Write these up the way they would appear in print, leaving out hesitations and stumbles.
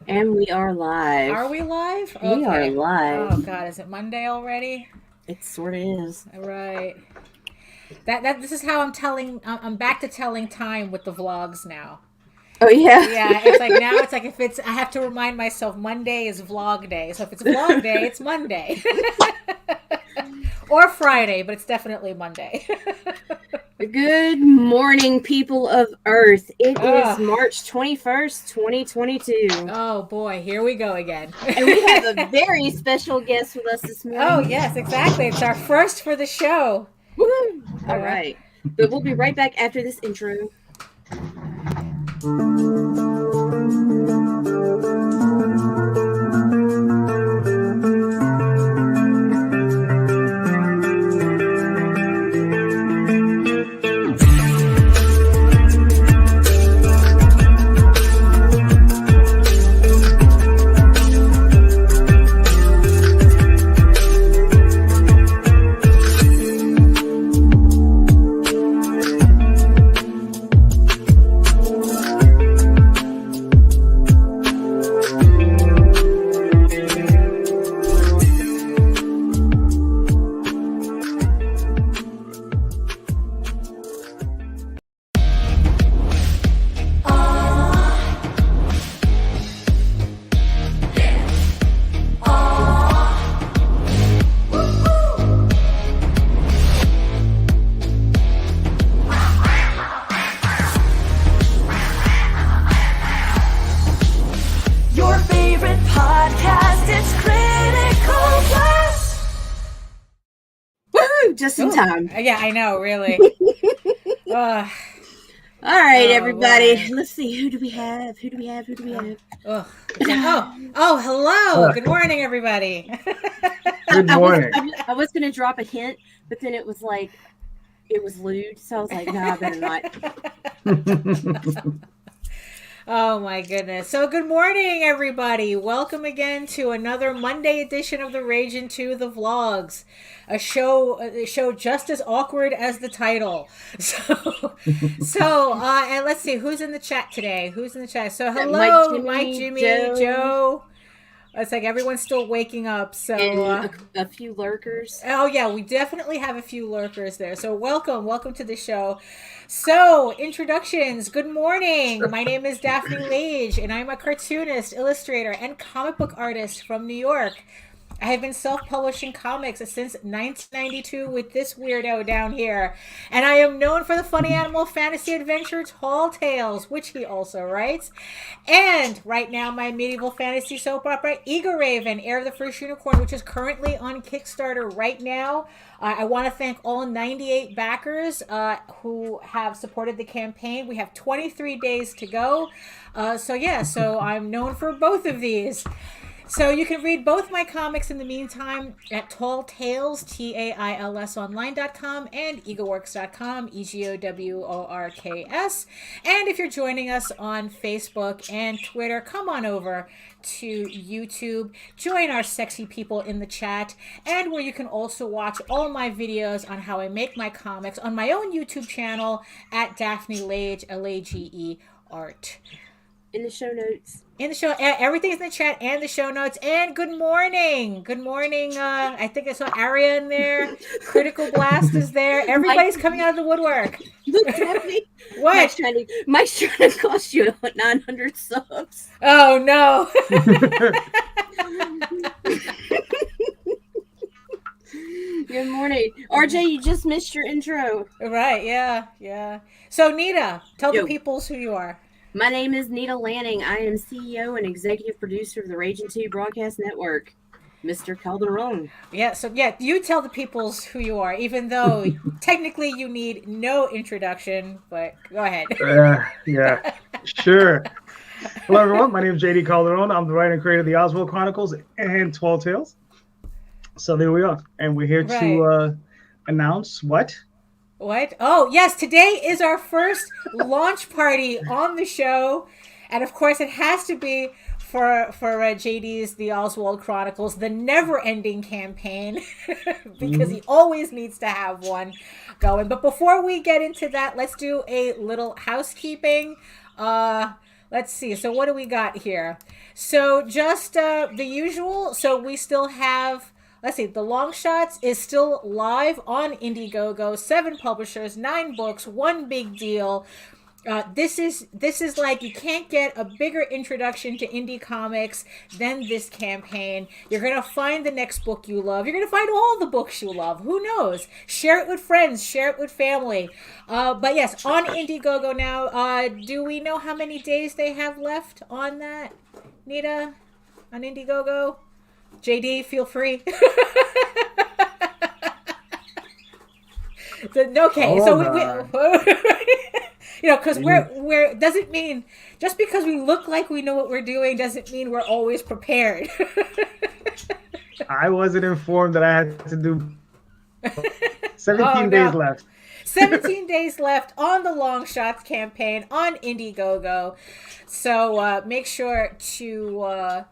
And we are live. Are we live? We are Okay. live. Oh God, is it Monday already? It sort of is. All right. That this is how I'm telling. I'm back to telling time with the vlogs now. Oh yeah. Yeah, it's like now it's like if it's I have to remind myself Monday is vlog day. So if it's vlog day, it's Monday. Or Friday, but it's definitely Monday. Good morning, people of Earth. It is Ugh. March 21st, 2022. Oh boy, here we go again. And we have a very special guest with us this morning. Oh yes, exactly. It's our first for the show. Woo! All right. But we'll be right back after this intro. Just in time. Yeah, I know, really. All right, Oh, everybody. Lord. Let's see. Who do we have? Ugh. Oh, hello. Good morning, everybody. Good morning. I was going to drop a hint, but then it was like, it was lewd. So I was like, no, I better not. Oh my goodness. So good morning, everybody. Welcome again to another Monday edition of the Ragin 2 The Vlogs. A show just as awkward as the title. And let's see who's in the chat today. So hello, Mike, Jimmy, Joe. It's like everyone's still waking up. So and a few lurkers. Oh yeah, we definitely have a few lurkers there. So welcome to the show. So introductions. Good morning. My name is Daphne Lage, and I'm a cartoonist, illustrator, and comic book artist from New York. I have been self-publishing comics since 1992 with this weirdo down here. And I am known for the funny animal fantasy adventure Tall Tales, which he also writes. And right now, my medieval fantasy soap opera, Eager Raven, Heir of the First Unicorn, which is currently on Kickstarter right now. I want to thank all 98 backers who have supported the campaign. We have 23 days to go. So I'm known for both of these. So you can read both my comics in the meantime at Tall Tales, TAILS online.com and egoworks.com, EGOWORKS. And if you're joining us on Facebook and Twitter, come on over to YouTube, join our sexy people in the chat, and where you can also watch all my videos on how I make my comics on my own YouTube channel at Daphne Lage, Lage Art. In the show notes. Everything is in the chat and the show notes. And good morning. I think I saw Aria in there. Critical Blast is there. Everybody's coming out of the woodwork. Look, Daphne. What? Mike's trying to cost you 900 subs. Oh, no. Good morning. RJ, you just missed your intro. Right, yeah. So, Nita, tell the peoples who you are. My name is Nita Lanning. I am CEO and executive producer of the Ragin 2 Broadcast Network. Mr. Calderon. Yeah, you tell the peoples who you are, even though technically you need no introduction, but go ahead. Yeah, sure. Hello, everyone. My name is JD Calderon. I'm the writer and creator of the Oswald Chronicles and Tall Tales. So there we are. And we're here to announce what? What? Oh, yes. Today is our first launch party on the show. And of course, it has to be for JD's The Oswald Chronicles, the never-ending campaign, because he always needs to have one going. But before we get into that, let's do a little housekeeping. Let's see. So what do we got here? So just the usual. So we still have, let's see, the long shots is still live on Indiegogo. 7 publishers, 9 books, 1 big deal. This is like, you can't get a bigger introduction to indie comics than this campaign. You're gonna find the next book you love. You're gonna find all the books you love. Who knows? Share it with friends. Share it with family. But yes, on Indiegogo now. Do we know how many days they have left on that, Nita? On Indiegogo? JD, feel free. Okay, so we you know, because we're doesn't mean, just because we look like we know what we're doing doesn't mean we're always prepared. I wasn't informed that I had to do 17 days left. 17 days left on the Long Shots campaign on Indiegogo. So make sure to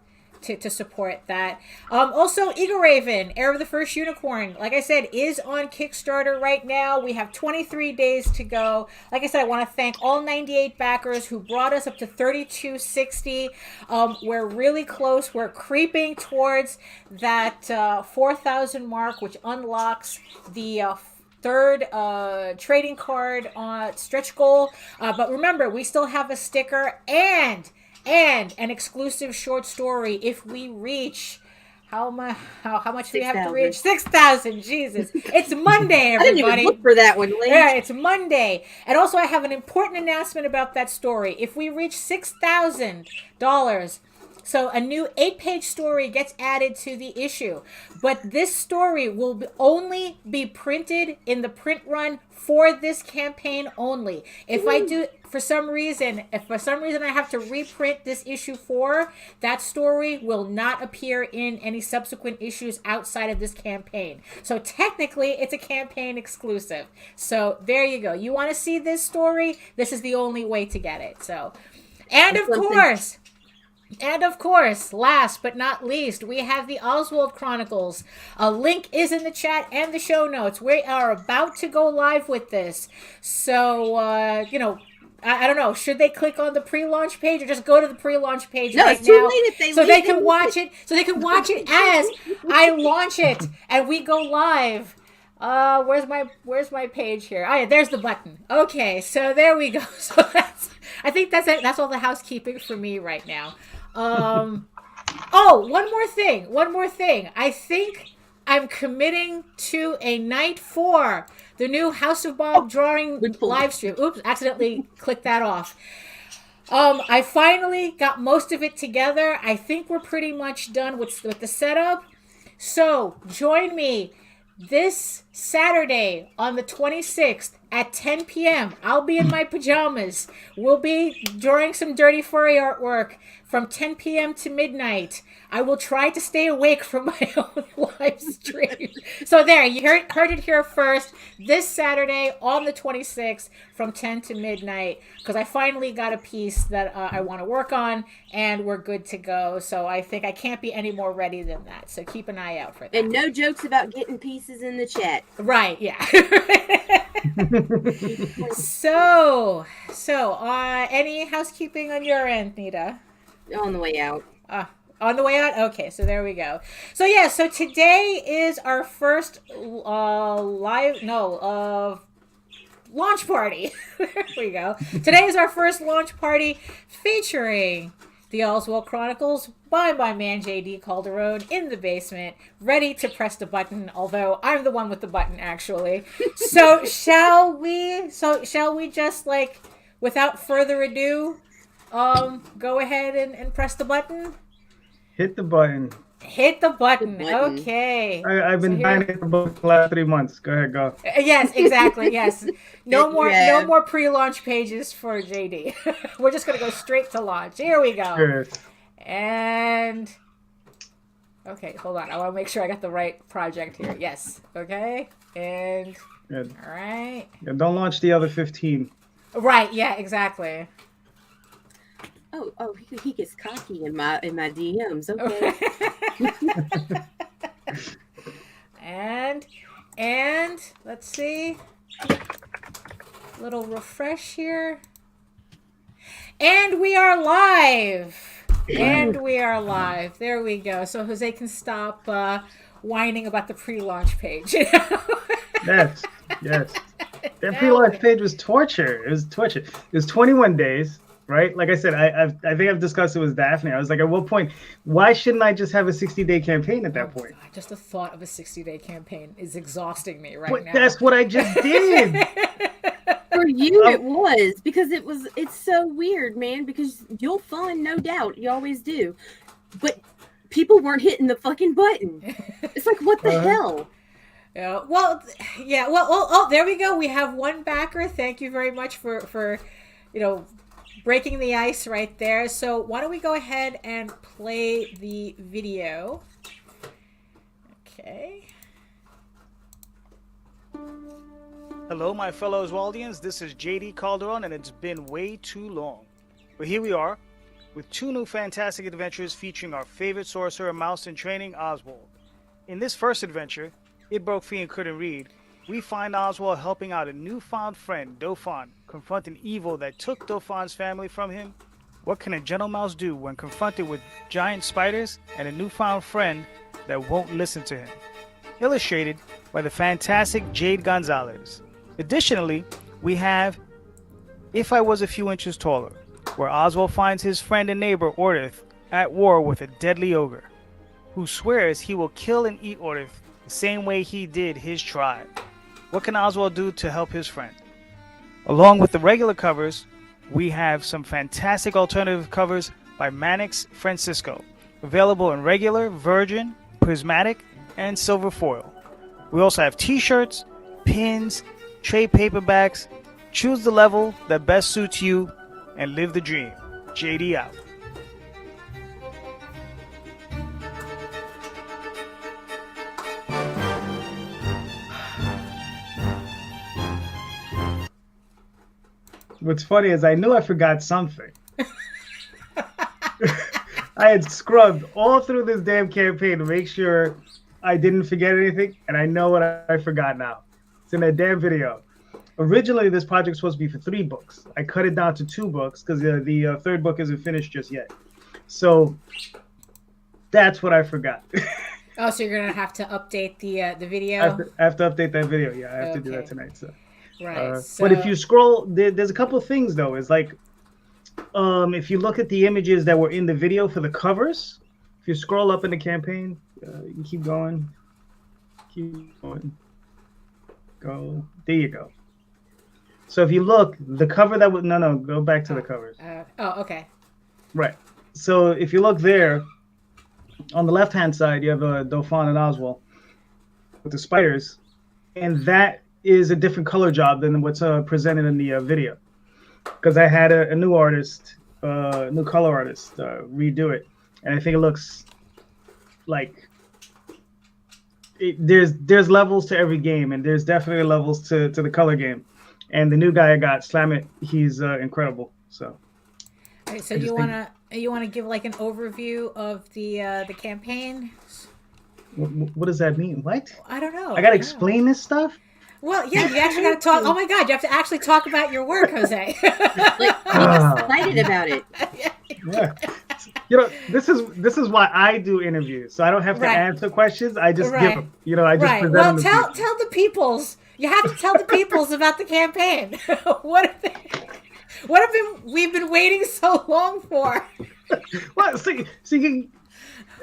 support that. Also, Eagle Raven, Heir of the First Unicorn, like I said, is on Kickstarter right now. We have 23 days to go. Like I said, I want to thank all 98 backers who brought us up to 3260. We're really close. We're creeping towards that 4,000 mark, which unlocks the third trading card stretch goal. But remember, we still have a sticker and an exclusive short story if we reach how much do we have to reach? 6,000. Jesus, it's Monday, everybody. I didn't even look for that one, Lee. Yeah, it's Monday. And also, I have an important announcement about that story. If we reach $6,000, so a new 8-page story gets added to the issue. But this story will only be printed in the print run for this campaign only. If for some reason I have to reprint this issue 4, that story will not appear in any subsequent issues outside of this campaign. So technically, it's a campaign exclusive. So there you go. You want to see this story? This is the only way to get it. So, and of course, last but not least, we have the Oswald Chronicles. A link is in the chat and the show notes. We are about to go live with this. So, I don't know. Should they click on the pre-launch page or just go to the pre-launch page right it's too now late if they so leave they can watch it? So they can watch it as I launch it and we go live. Where's my page here? Oh yeah, there's the button. Okay, so there we go. So I think that's it. That's all the housekeeping for me right now. Oh, one more thing. I think I'm committing to a night for the new House of Bob drawing live stream. Oops, accidentally clicked that off. I finally got most of it together. I think we're pretty much done with the setup. So join me this Saturday on the 26th at 10 p.m. I'll be in my pajamas. We'll be drawing some Dirty Furry artwork from 10 p.m. to midnight. I will try to stay awake for my own live stream. So there, you heard it here first. This Saturday on the 26th from 10 to midnight, because I finally got a piece that I want to work on, and we're good to go. So I think I can't be any more ready than that. So keep an eye out for that. And no jokes about getting pieces in the chat. Right, yeah. So, any housekeeping on your end, Nita? On the way out. On the way out? Okay, so there we go. So yeah, so today is our first launch party. There we go. Today is our first launch party featuring the Oswald Chronicles by my man JD Calderon in the basement, ready to press the button, although I'm the one with the button actually. So shall we just, like, without further ado, go ahead and press the button? Hit the button. Hit the button. Okay. I've been dying to hit the button for the last 3 months. Go ahead, go. Yes, exactly. Yes. No more pre-launch pages for JD. We're just gonna go straight to launch. Here we go. Sure. And okay, hold on. I want to make sure I got the right project here. Yes. Okay. And good. All right. Yeah, don't launch the other 15. Right. Yeah. Exactly. Oh, he gets cocky in my DMs. Okay. and let's see. Little refresh here. And we are live. And we are live. There we go. So Jose can stop whining about the pre-launch page. Yes. That pre-launch page was torture. It was torture. It was 21 days, right? Like I said, I think I've discussed it with Daphne. I was like, at what point, why shouldn't I just have a 60-day campaign at that point? God, just the thought of a 60-day campaign is exhausting me right now. That's what I just did. For you, it was because it's so weird, man. Because you'll find, no doubt, you always do, but people weren't hitting the fucking button. It's like, what the hell? Yeah. Well, oh, there we go. We have one backer. Thank you very much for breaking the ice right there. So why don't we go ahead and play the video? Okay. Hello, my fellow Oswaldians. This is JD Calderon, and it's been way too long. But here we are, with two new fantastic adventures featuring our favorite sorcerer mouse in training, Oswald. In this first adventure, It Broke Free and Couldn't Read, we find Oswald helping out a newfound friend, Dauphin, confronting evil that took Dauphin's family from him. What can a gentle mouse do when confronted with giant spiders and a newfound friend that won't listen to him? Illustrated by the fantastic Jade Gonzalez. Additionally, we have If I Was a Few Inches Taller, where Oswald finds his friend and neighbor Ordith at war with a deadly ogre, who swears he will kill and eat Ordith the same way he did his tribe. What can Oswald do to help his friend? Along with the regular covers, we have some fantastic alternative covers by Mannix Francisco, available in regular, virgin, prismatic, and silver foil. We also have t-shirts, pins, trade paperbacks. Choose the level that best suits you and live the dream. JD out. What's funny is I knew I forgot something. I had scrubbed all through this damn campaign to make sure I didn't forget anything, and I know what I forgot now. It's in that damn video. Originally, this project was supposed to be for 3 books. I cut it down to 2 books because the third book isn't finished just yet. So that's what I forgot. Oh, so you're gonna have to update the video. I have to update that video. Yeah, I have to do that tonight. So. Right. But if you scroll, there's a couple of things though. It's like, if you look at the images that were in the video for the covers, if you scroll up in the campaign, you keep going. Go. There you go. So if you look, the cover that would go back to the covers. Okay. Right. So if you look there, on the left-hand side, you have Dauphin and Oswald with the spiders, and that is a different color job than what's presented in the video. Because I had a new artist, new color artist, redo it, and I think it looks like there's levels to every game, and there's definitely levels to the color game. And the new guy I got, Slam It, he's incredible. So, all right, so you wanna give like an overview of the campaign? What does that mean? What? I don't know. I gotta explain this stuff. Well, yeah, you actually got to talk. Oh my God, you have to actually talk about your work, Jose. Like, I'm excited about it. Yeah. This is why I do interviews, so I don't have to answer questions. I just give them. I just present them. Well, tell the peoples. You have to tell the peoples about the campaign. What have we've been waiting so long for? Well, see,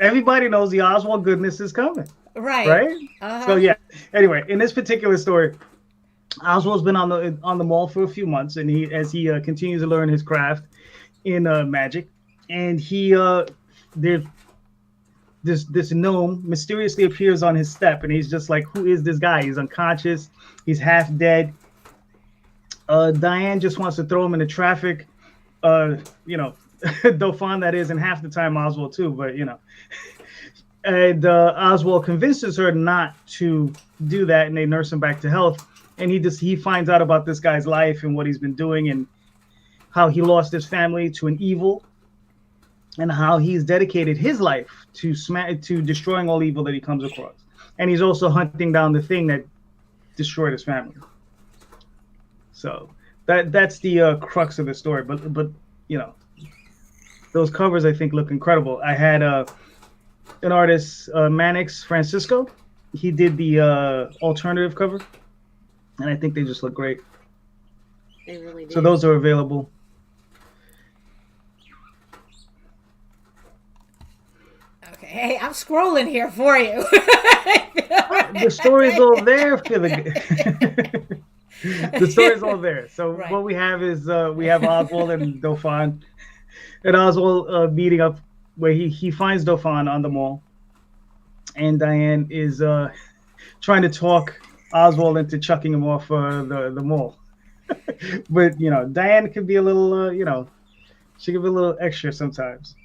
everybody knows the Oswald goodness is coming. Right. So yeah. Anyway, in this particular story, Oswald's been on the mall for a few months, and he continues to learn his craft in magic, and this gnome mysteriously appears on his step, and he's just like, who is this guy? He's unconscious. He's half dead. Diane just wants to throw him into traffic. Dauphin, that is, and half the time Oswald too, but and Oswald convinces her not to do that, and they nurse him back to health. And he finds out about this guy's life and what he's been doing, and how he lost his family to an evil, and how he's dedicated his life to destroying all evil that he comes across. And he's also hunting down the thing that destroyed his family. So that's the crux of the story. But you know, those covers I think look incredible. I had an artist, Manix Francisco. He did the alternative cover, and I think they just look great. They really do. So those are available. Okay, hey, I'm scrolling here for you. The story's all there for the. The story's all there. So Right. what we have is we have Oswald and Dauphin, and Oswald meeting up where he finds Dauphin on the mall, and Diane is trying to talk Oswald into chucking him off the mall. But Diane can be a little she can be a little extra sometimes.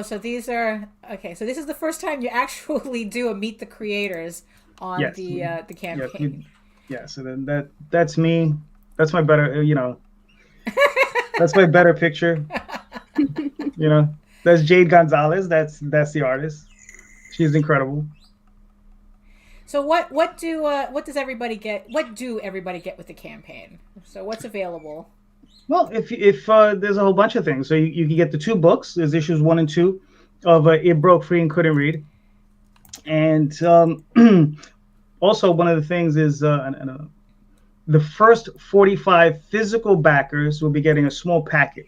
So these are okay. So this is the first time you actually do a meet the creators on Yes. the campaign. Yeah, so then that's me. That's my better, that's my better picture. That's Jade Gonzalez. That's the artist. She's incredible. So what does everybody get? What do everybody get with the campaign? So what's available? Well, if there's a whole bunch of things. So you can get the 2 books. There's issues 1 and 2 of It Broke Free and Couldn't Read. And also one of the things is the first 45 physical backers will be getting a small packet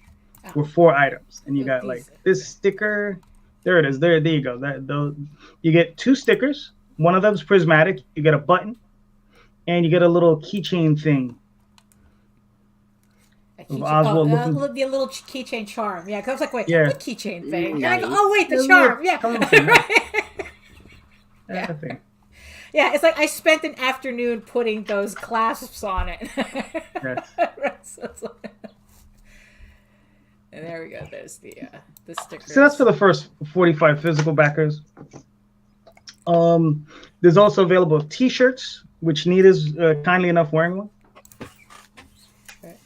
with 4 items. And you got like this sticker. There it is. There you go. You get 2 stickers. One of them's prismatic. You get a button. And you get a little keychain thing. The little keychain charm. Yeah, because I was like, wait, what keychain thing? Nice. And I go, oh, wait, the charm. Yeah. Yeah. Thing. Yeah, it's like I spent an afternoon putting those clasps on it. Yes. And there we go. There's the stickers. So that's for the first 45 physical backers. There's also available T-shirts, which Nita's kindly enough wearing one.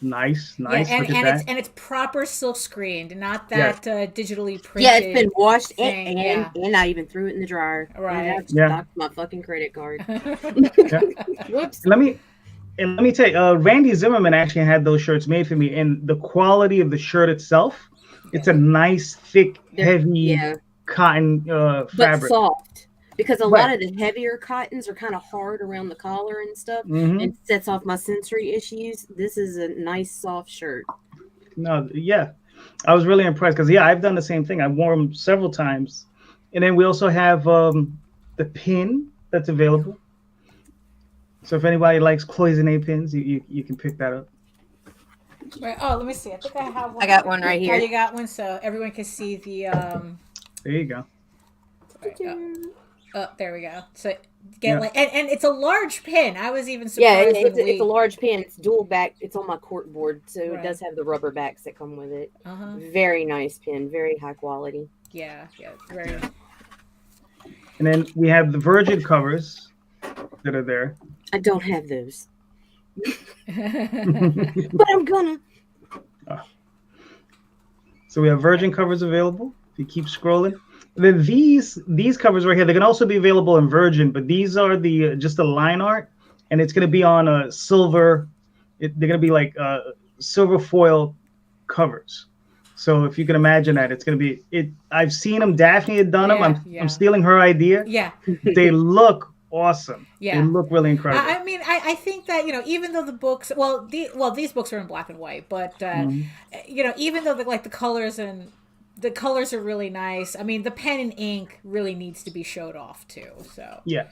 Nice. Yeah, and it's proper silk screened, not that digitally printed. Yeah, it's been washed thing, and I even threw it in the dryer. Right. And I just knocked my fucking credit card. Whoops. Let me tell you, Randy Zimmerman actually had those shirts made for me, and the quality of the shirt itself, it's a nice, thick, heavy cotton fabric. But soft. Because a lot of the heavier cottons are kind of hard around the collar and stuff, and sets off my sensory issues. This is a nice, soft shirt. No, yeah. I was really impressed because, I've done the same thing. I've worn them several times. And then we also have the pin that's available. So if anybody likes cloisonne pins, you can pick that up. Right. Oh, let me see. I think I have one. I got one right here. Oh, you got one, so everyone can see the... There you go. Right, oh, there we go. So and it's a large pin. I was even surprised. Yeah, it's a large pin. It's dual back. It's on my cork board, so it does have the rubber backs that come with it. Very nice pin. Very high quality. Yeah, very. And then we have the Virgin covers that are there. I don't have those, but I'm gonna. So we have Virgin covers available. If you keep scrolling. Then these covers right here, they can also be available in Virgin, but these are the just the line art, and it's going to be on a silver. They're going to be like silver foil covers. So if you can imagine that, it's going to be it. I've seen them. Daphne had done them. I'm stealing her idea. Yeah, they look awesome. Yeah, they look really incredible. I mean, I think that even though the books, these books are in black and white, but even though the colors and the colors are really nice. I mean, the pen and ink really needs to be showed off too. So yeah.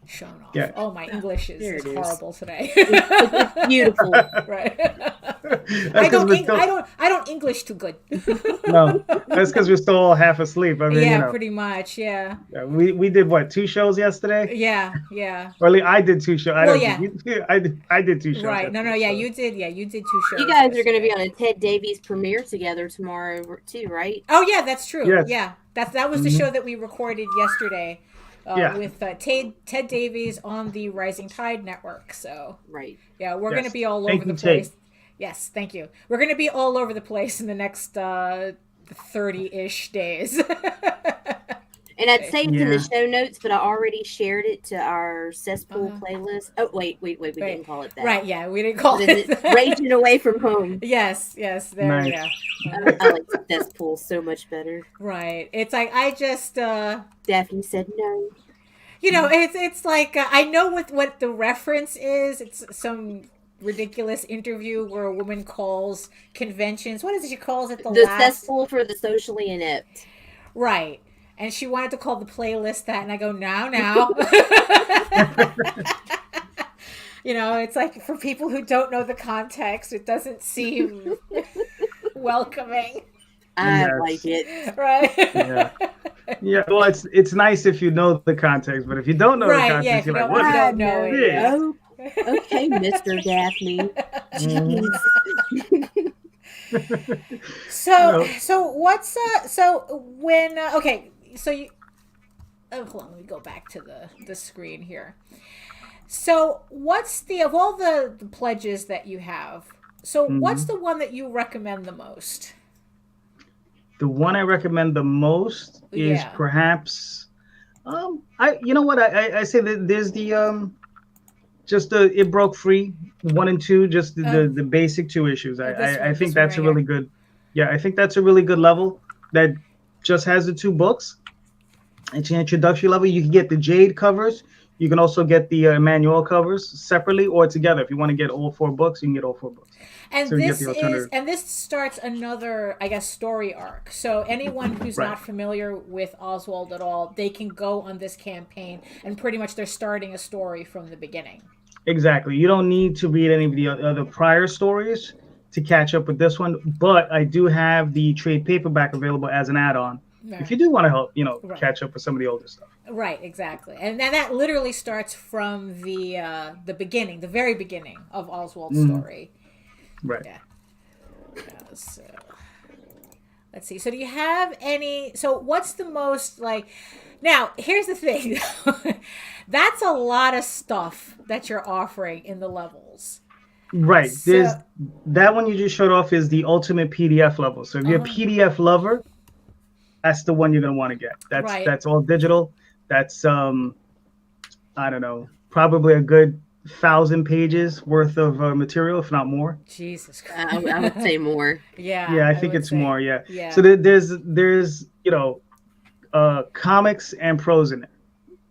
Shown off. Yeah. Oh, my English is horrible today. It's beautiful. Right. I don't English too good. No, that's because we're still all half asleep. I mean, pretty much. Yeah. We did what, 2 shows yesterday? Yeah. Or at least I did 2 shows. I did 2 shows. Right. No. Yeah, you did. Yeah, you did 2 shows. You guys are going to be on a Ted Davies premiere together tomorrow too, right? Oh yeah, that's true. Yes. Yeah, that was the show that we recorded yesterday. With Ted Davies on the Rising Tide Network. So we're going to be all over the place. Yes, thank you. We're going to be all over the place in the next 30-ish days. And I'd say it's in the show notes, but I already shared it to our cesspool playlist. Oh, wait, we didn't call it that. Right, yeah, we didn't call it that. Raging Away from Home. Yes, there we go. I like cesspool so much better. Right. It's like, I just... Daphne said no. You know, it's like, I know what the reference is. It's some ridiculous interview where a woman calls conventions. What is it she calls it? The cesspool for the socially inept. Right. And she wanted to call the playlist that, and I go, now. You know, it's like, for people who don't know the context, it doesn't seem welcoming. I like it. Right? Yeah, well, it's nice if you know the context, but if you don't know the context, you're like, what? I don't know it. Okay, Mr. Daphne. So what's so when okay, so you hold on, let me go back to the screen here. So what's of all the pledges that you have, so what's the one that you recommend the most? The one I recommend the most is perhaps I say that there's the just It Broke Free 1 and 2, just the basic 2 issues. I think that's a really good. Yeah, I think that's a really good level that just has the 2 books. It's an introductory level. You can get the Jade covers. You can also get the Emmanuel covers separately or together. If you want to get all 4 books, you can get all 4 books. And so this starts another, I guess, story arc. So anyone who's not familiar with Oswald at all, they can go on this campaign, and pretty much they're starting a story from the beginning. Exactly. You don't need to read any of the other prior stories to catch up with this one, but I do have the trade paperback available as an add-on. Right. If you do want to help, catch up with some of the older stuff. Right, exactly. And then that literally starts from the beginning, the very beginning of Oswald's story. Right. Yeah. So let's see. So do you have any, so what's the most now here's the thing. That's a lot of stuff that you're offering in the levels. Right. There's that one you just showed off is the ultimate PDF level. So if you're a PDF lover, that's the one you're going to want to get. That's all digital. That's I don't know, probably a good 1,000 pages worth of material, if not more. Jesus Christ. I would say more. Yeah, I think it's more. Yeah. So there's comics and prose in it.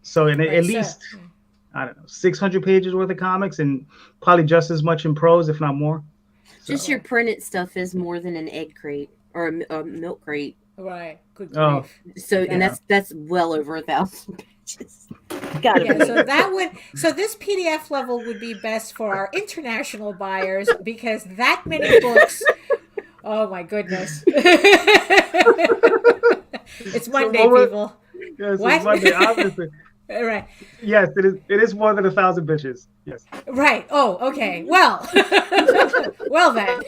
So at least I don't know, 600 pages worth of comics and probably just as much in prose, if not more. Just your printed stuff is more than an egg crate or a milk crate. Right. Good grief. So and that's well over 1,000 pages. Gotta be. So this PDF level would be best for our international buyers because that many books. Oh my goodness. It's Monday, people. Yes, what? It's Monday, obviously. Right. Yes, it is more than 1,000 bitches. Yes. Right. Oh, okay. Well. Well then.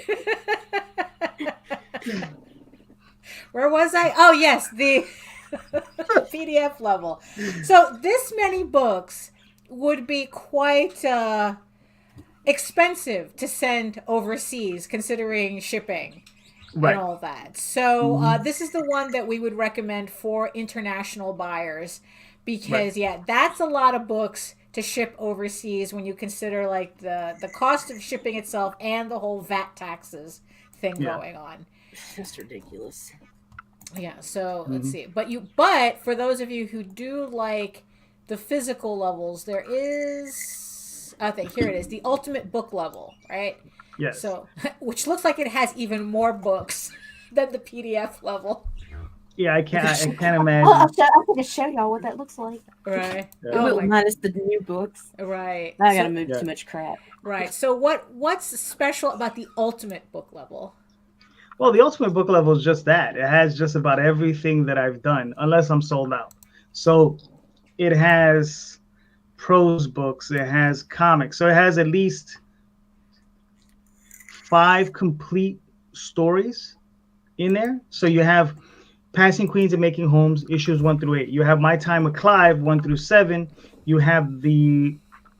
Where was I? Oh yes, the PDF level. So this many books would be quite expensive to send overseas, considering shipping and all that. So this is the one that we would recommend for international buyers because that's a lot of books to ship overseas when you consider the cost of shipping itself and the whole VAT taxes thing going on. That's ridiculous. Yeah, so let's see. But for those of you who do like the physical levels, there is I think here it is, the ultimate book level, right? Yes. So which looks like it has even more books than the PDF level. Yeah, I can't imagine. I'm going to show y'all what that looks like. Right. Minus the new books. Right. Now I got to move too much crap. Right. So what's special about the ultimate book level? Well, the ultimate book level is just that. It has just about everything that I've done, unless I'm sold out. So it has prose books. It has comics. So it has at least 5 complete stories in there. So you have Passing Queens and Making Homes, issues 1 through 8. You have My Time with Clive, 1 through 7. You have the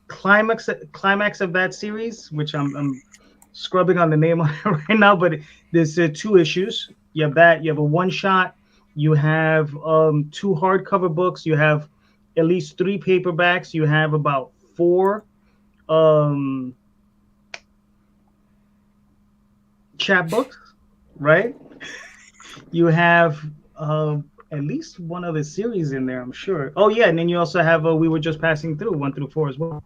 climax of that series, which I'm scrubbing on the name on it right now, but there's 2 issues. You have that. You have a one-shot You have 2 hardcover books. You have at least 3 paperbacks. You have about 4 chapbooks, right? You have at least one other series in there, I'm sure. Oh yeah, and then you also have We Were Just Passing Through 1 through 4 as well.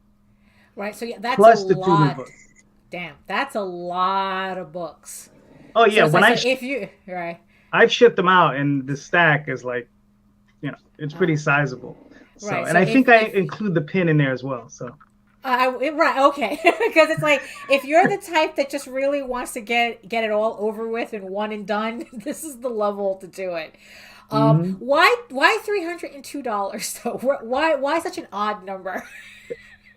Right. So yeah, that's plus a the lot. 2 new books. Damn, that's a lot of books. Oh yeah, so when if you right. I've shipped them out, and the stack is like, it's pretty sizable. So, right. and so I think I include the pin in there as well. So. Right, okay, because it's like if you're the type that just really wants to get it all over with and one and done, this is the level to do it. Why $302 though? Why such an odd number?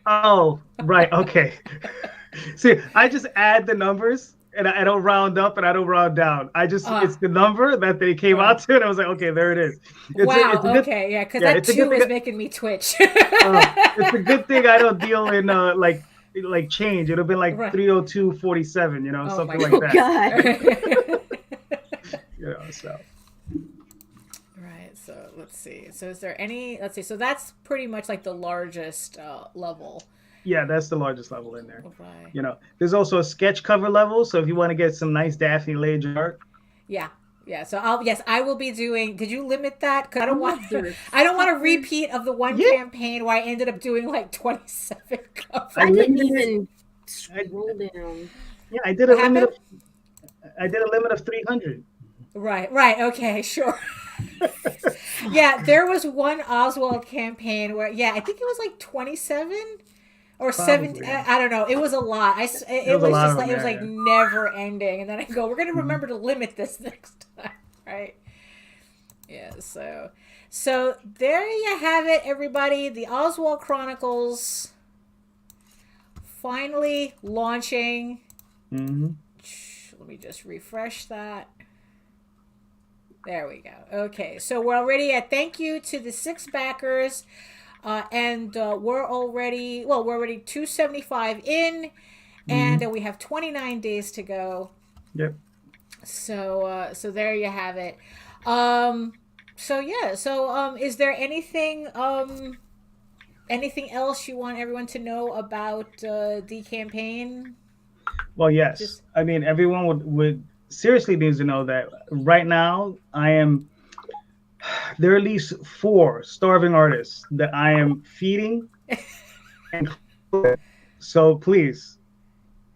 Oh, right, okay. See, I just add the numbers, and I don't round up and I don't round down. I just it's the number that they came out to, and I was like, okay, there it is. Okay, yeah, because that 2 is making me twitch. It's a good thing I don't deal in like change. It'll be like 302.47, something like that. God. So. Right. So let's see. So is there any? Let's see. So that's pretty much like the largest level. Yeah, that's the largest level in there. Right. There's also a sketch cover level. So if you want to get some nice Daphne Lage art. Yeah. Yeah. So I will be doing. Did you limit that? Because I don't want a repeat of the one campaign where I ended up doing like 27 covers. I didn't even scroll down. Yeah, I did a limit of 300. Right. Okay. Sure. Yeah, there was one Oswald campaign where I think it was like 27 or 7. I don't know. It was a lot. It was like never ending. And then I go, we're gonna remember to limit this next time, right? Yeah. So there you have it, everybody. The Oswald Chronicles finally launching. Let me just refresh that. There we go. Okay, so we're already at thank you to the 6 backers, and we're already 275 in, and we have 29 days to go. Yep. So there you have it. Is there anything else you want everyone to know about the campaign? Well, yes. I mean, everyone would seriously needs to know that right now there are at least 4 starving artists that I am feeding. So please,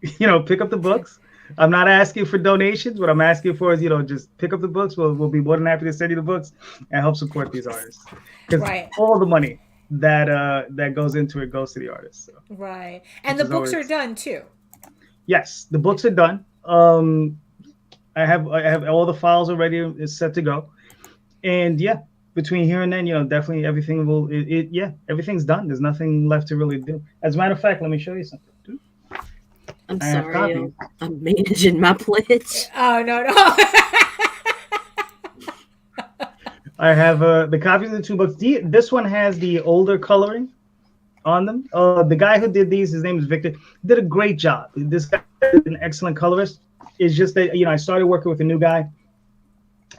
pick up the books. I'm not asking for donations. What I'm asking for is, just pick up the books. We'll be more than happy to send you the books and help support these artists. Because all the money that goes into it goes to the artists. So. Right. And the books are done too. Yes, the books are done. I have all the files already. It's set to go, and between here and then, definitely everything will. Everything's done. There's nothing left to really do. As a matter of fact, let me show you something. I'm sorry, I'm managing my pledge. Oh no! I have the copies of the 2 books. This one has the older coloring on them. The guy who did these, his name is Victor. He did a great job. This guy is an excellent colorist. It's just that I started working with a new guy,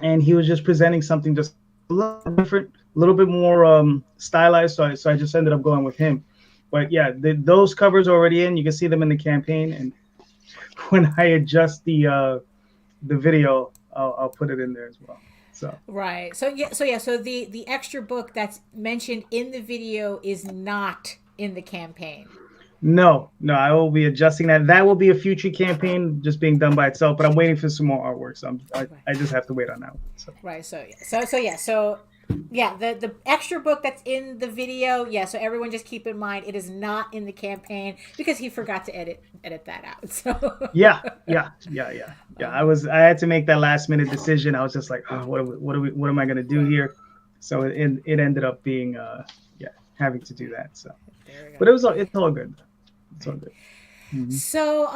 and he was just presenting something just a little different, a little bit more stylized. So I just ended up going with him. But those covers are already in. You can see them in the campaign, and when I adjust the video, I'll put it in there as well. So right. So the extra book that's mentioned in the video is not in the campaign. No, I will be adjusting that. That will be a future campaign just being done by itself, but I'm waiting for some more artwork, so I just have to wait on that one. So. Right, the extra book that's in the video, so everyone just keep in mind it is not in the campaign because he forgot to edit that out. So Yeah. I had to make that last minute decision. I was just like, what am I gonna do here? So it ended up being having to do that. So, but it's all good. It's all good. Mm-hmm. So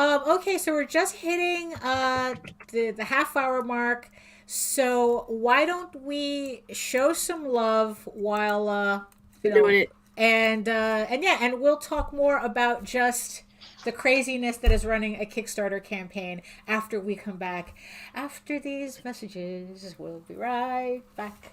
so we're just hitting the half-hour mark. So why don't we show some love while doing it, and we'll talk more about just the craziness that is running a Kickstarter campaign after we come back. After these messages, we'll be right back.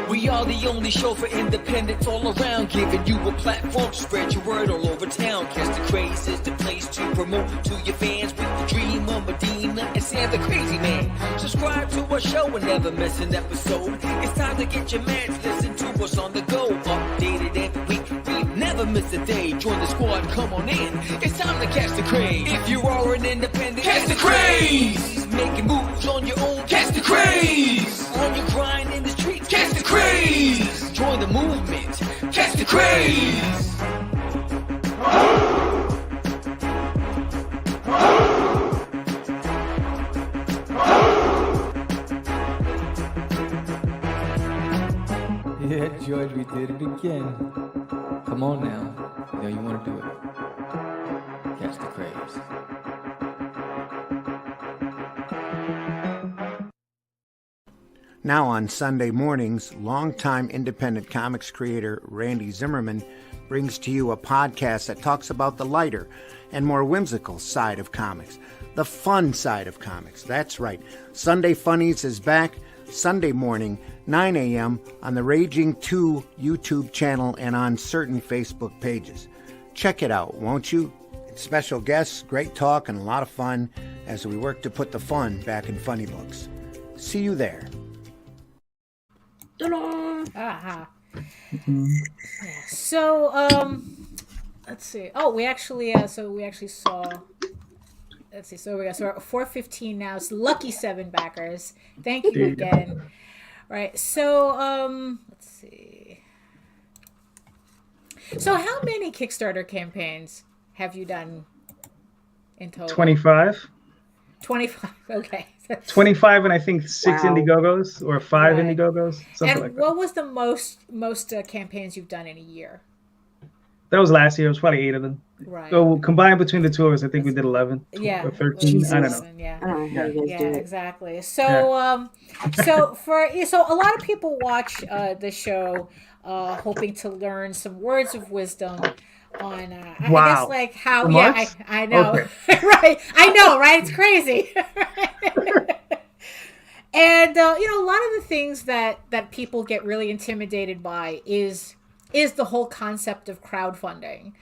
We are the only show for independents all around, giving you a platform to spread your word all over town. Cast the Craze is the place to promote to your fans with the dream of Medina and Sam the Crazy Man. Subscribe to our show and never miss an episode. It's time to get your mans, listen to us on the go. Updated every week, we never miss a day. Join the squad, come on in. It's time to catch the craze. If you are an independent, catch the craze. Making moves on your own, catch the craze. On your grind in the streets, catch the craze. Join the movement, catch the craze. Yeah, George, we did it again. Come on now. You know you want to do it. Catch the craze. Now on Sunday mornings, longtime independent comics creator Randy Zimmerman brings to you a podcast that talks about the lighter and more whimsical side of comics, the fun side of comics. That's right. Sunday Funnies is back Sunday morning, 9 a.m. on the Raging 2 YouTube channel and on certain Facebook pages. Check it out, won't you? Special guests, great talk, and a lot of fun as we work to put the fun back in funny books. See you there. Aha. So, let's see. Oh, we actually saw. Let's see. So we're at 4:15 now. It's lucky 7 backers. Thank you again. Right. So, let's see. So, how many Kickstarter campaigns have you done in total? 25. 25. Okay. 25 and I think 6 Indiegogos or 5 Indiegogos, something like that. What was the most campaigns you've done in a year? That was last year. It was probably 8 of them. Right. So combined between the two of us, I think we did 11 or 13. I don't know. Yeah. I don't know how you guys do it. Exactly. So, so a lot of people watch the show hoping to learn some words of wisdom on I guess like how I know. Okay. Right. I know, right? It's crazy. And a lot of the things that people get really intimidated by is the whole concept of crowdfunding.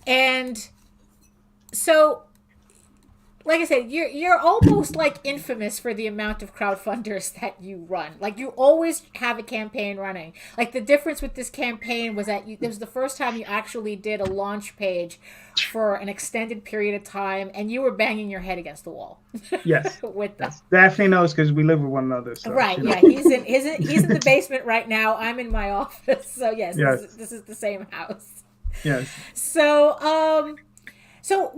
And so, like I said, you're almost like infamous for the amount of crowdfunders that you run. Like, you always have a campaign running. Like, the difference with this campaign was that this was the first time you actually did a launch page for an extended period of time, and you were banging your head against the wall. Yes. With that. Daphne knows because we live with one another. So, right. Yeah. He's in the basement right now. I'm in my office. So yes. This is the same house. Yes. So so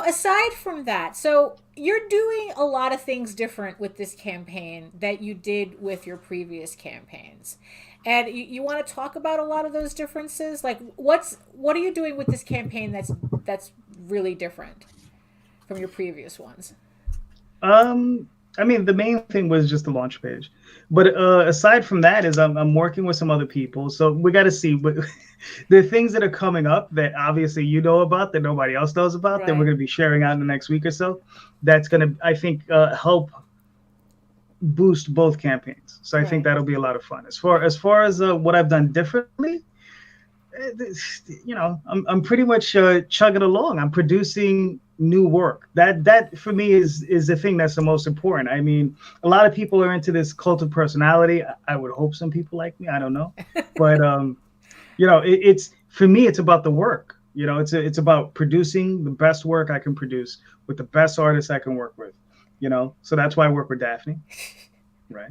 aside from that, so you're doing a lot of things different with this campaign that you did with your previous campaigns. And you want to talk about a lot of those differences? Like, what are you doing with this campaign that's really different from your previous ones? I mean, the main thing was just the launch page. But aside from that is I'm working with some other people. So we got to see. But the things that are coming up that obviously you know about that nobody else knows about that we're going to be sharing out in the next week or so. That's going to, I think, help boost both campaigns. So I think that'll be a lot of fun. As far as what I've done differently, I'm pretty much chugging along. I'm producing new work. That for me is the thing that's the most important. I mean, a lot of people are into this cult of personality. I would hope some people like me. I don't know, but it's for me. It's about the work. It's about producing the best work I can produce with the best artists I can work with. So that's why I work with Daphne, right?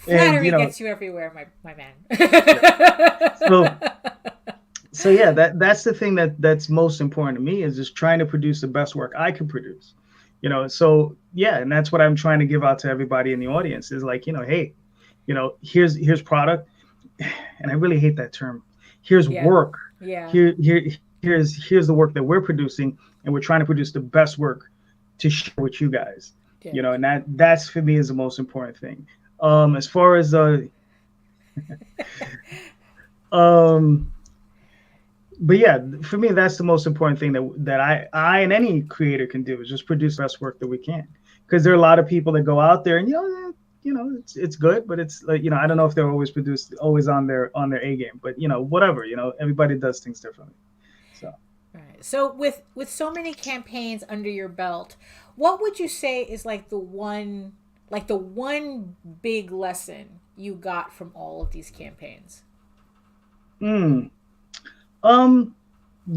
Flattery gets you everywhere, my man. So yeah, that's the thing that's most important to me is just trying to produce the best work I can produce. So yeah, and that's what I'm trying to give out to everybody in the audience is like, hey, here's product, and I really hate that term. Here's work. Yeah. Here's the work that we're producing, and we're trying to produce the best work to share with you guys. you know, and that's for me is the most important thing. As far as but yeah, for me, that's the most important thing that I and any creator can do is just produce the best work that we can. Because there are a lot of people that go out there and it's good, but it's like, I don't know if they're always on their A game, but whatever, everybody does things differently. So right. So with so many campaigns under your belt, what would you say is like the one big lesson you got from all of these campaigns? The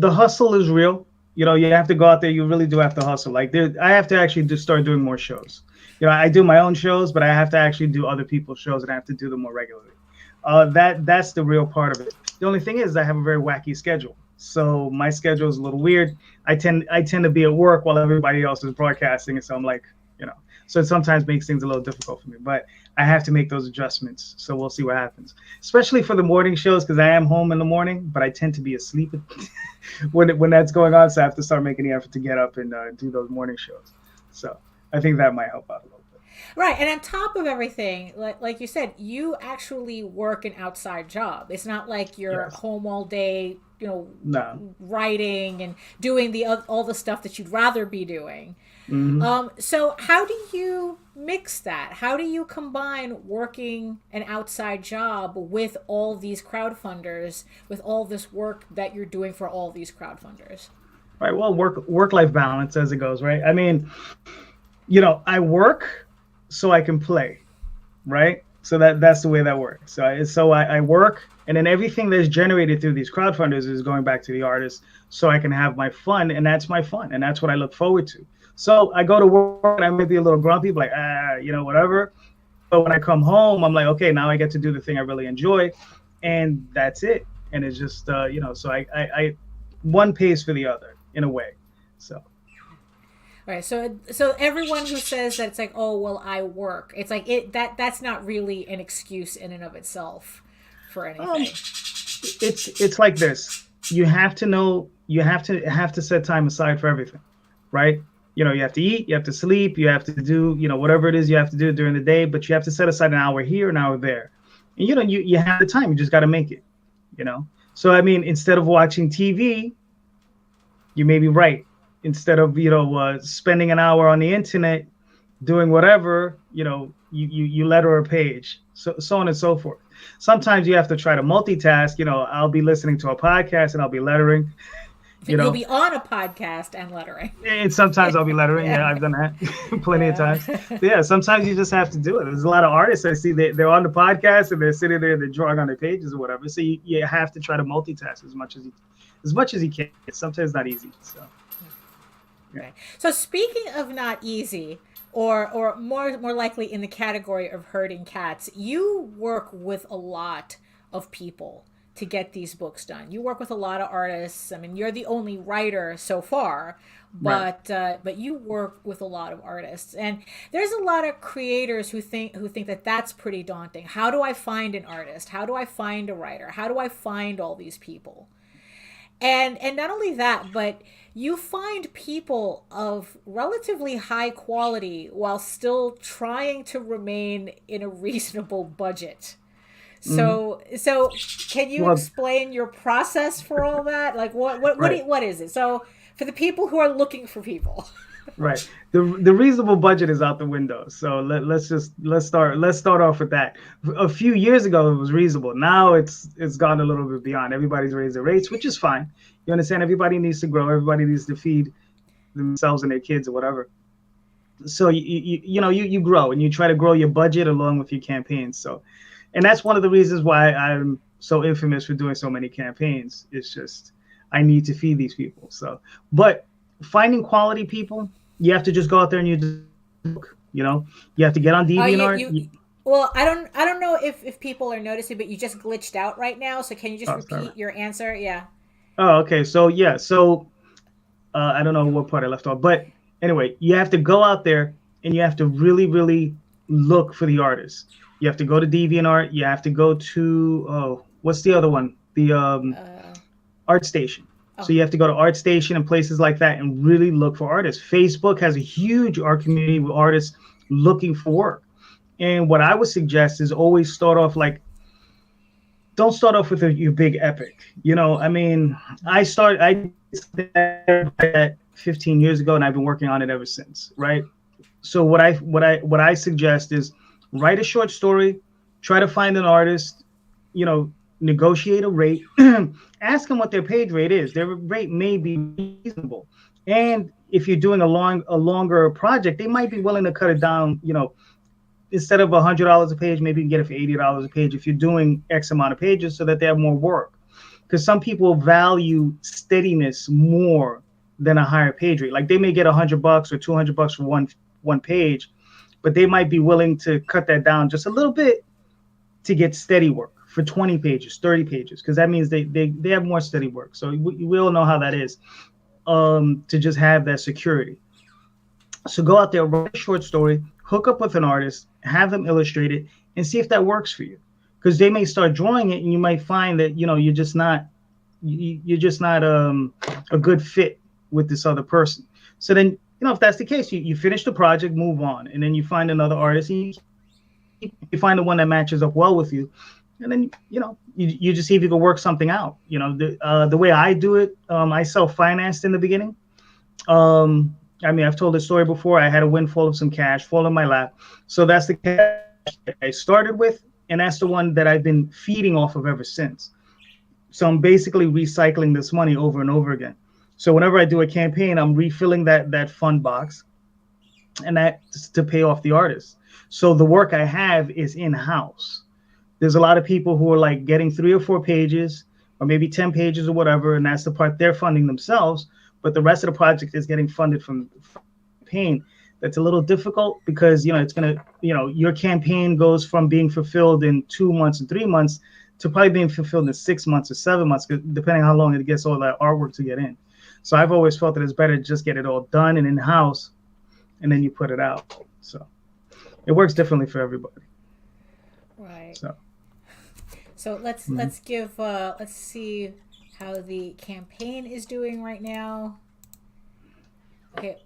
hustle is real. You have to go out there. You really do have to hustle. Like I have to actually just start doing more shows. I do my own shows, but I have to actually do other people's shows, and I have to do them more regularly. That's the real part of it. The only thing is I have a very wacky schedule. So my schedule is a little weird. I tend to be at work while everybody else is broadcasting. And so I'm like, so it sometimes makes things a little difficult for me, but I have to make those adjustments. So we'll see what happens, especially for the morning shows, because I am home in the morning, but I tend to be asleep when that's going on. So I have to start making the effort to get up and do those morning shows. So I think that might help out a little bit. Right. And on top of everything, like you said, you actually work an outside job. It's not like you're home all day, writing and doing all the stuff that you'd rather be doing. Mm-hmm. So how do you mix that? How do you combine working an outside job with all these crowdfunders, with all this work that you're doing for all these crowdfunders? Right. Well, work-life balance as it goes, right? I mean, I work so I can play, right? So that's the way that works. So I work, and then everything that's generated through these crowdfunders is going back to the artist, so I can have my fun, and that's my fun, and that's what I look forward to. So I go to work, and I may be a little grumpy, like, whatever. But when I come home, I'm like, okay, now I get to do the thing I really enjoy, and that's it. And it's just, so I one pays for the other in a way. So. Right. So everyone who says that it's like, oh, well, I work, it's like that's not really an excuse in and of itself for anything. It's like this. You have to know, you have to set time aside for everything, right? You have to eat, you have to sleep, you have to do, whatever it is you have to do during the day, but you have to set aside an hour here, an hour there. And, you have the time, you just got to make it, So, I mean, instead of watching TV, you may be right. Instead of, spending an hour on the internet doing whatever, you letter a page, so on and so forth. Sometimes you have to try to multitask. I'll be listening to a podcast and I'll be lettering. You'll be on a podcast and lettering. And sometimes I'll be lettering. Yeah, I've done that plenty of times. But yeah, sometimes you just have to do it. There's a lot of artists I see they're on the podcast and they're sitting there, they're drawing on their pages or whatever. So you have to try to multitask as much as you can. It's sometimes not easy. So. Yeah. Okay. So speaking of not easy, or more likely in the category of herding cats, you work with a lot of people to get these books done. You work with a lot of artists. I mean, you're the only writer so far, but right. But you work with a lot of artists, and there's a lot of creators who think that that's pretty daunting. How do I find an artist? How do I find a writer? How do I find all these people? And not only that, but you find people of relatively high quality while still trying to remain in a reasonable budget. So can you explain your process for all that? Like what is it? So for the people who are looking for people. Right. The reasonable budget is out the window. So let's start off with that. A few years ago it was reasonable. Now it's gone a little bit beyond. Everybody's raised their rates, which is fine. You understand? Everybody needs to grow. Everybody needs to feed themselves and their kids or whatever. So you grow and you try to grow your budget along with your campaigns. So, and that's one of the reasons why I'm so infamous for doing so many campaigns. It's just I need to feed these people. So, but finding quality people, you have to just go out there and you have to get on DeviantArt. Well, I don't know if people are noticing, but you just glitched out right now. So can you just repeat your answer? Yeah. Oh, okay. So yeah. So I don't know what part I left off, but anyway, you have to go out there and you have to really, really look for the artists. You have to go to DeviantArt. You have to go to what's the other one? The ArtStation. So you have to go to ArtStation and places like that and really look for artists. Facebook has a huge art community with artists looking for work. And what I would suggest is always start off don't start off with your big epic. You know, I mean, I started that 15 years ago, and I've been working on it ever since, right? So what I suggest is write a short story, try to find an artist, you know, negotiate a rate, ask them what their page rate is. Their rate may be reasonable. And if you're doing a longer project, they might be willing to cut it down, you know, instead of $100 a page, maybe you can get it for $80 a page if you're doing X amount of pages so that they have more work. Because some people value steadiness more than a higher page rate. Like they may get $100 or $200 for one page, but they might be willing to cut that down just a little bit to get steady work for 20 pages, 30 pages, because that means they have more steady work. So we all know how that is, to just have that security. So go out there, write a short story, hook up with an artist, have them illustrate it, and see if that works for you. Because they may start drawing it, and you might find that, you know, you're just not a good fit with this other person. So then, you know, if that's the case, you finish the project, move on, and then you find another artist, and you find the one that matches up well with you, and then, you know, you just see if you can work something out. You know, the way I do it, I self-financed in the beginning. I mean, I've told this story before. I had a windfall of some cash fall in my lap. So that's the cash I started with, and that's the one that I've been feeding off of ever since. So I'm basically recycling this money over and over again. So whenever I do a campaign, I'm refilling that fund box, and that's to pay off the artist. So the work I have is in-house. There's a lot of people who are like getting 3 or 4 pages or maybe 10 pages or whatever, and that's the part they're funding themselves. But the rest of the project is getting funded from campaign. That's a little difficult because, you know, it's going to, you know, your campaign goes from being fulfilled in 2 months and 3 months to probably being fulfilled in 6 months or 7 months, depending on how long it gets all that artwork to get in. So I've always felt that it's better to just get it all done and in-house, and then you put it out. So it works differently for everybody. Right. So let's see how the campaign is doing right now. Okay.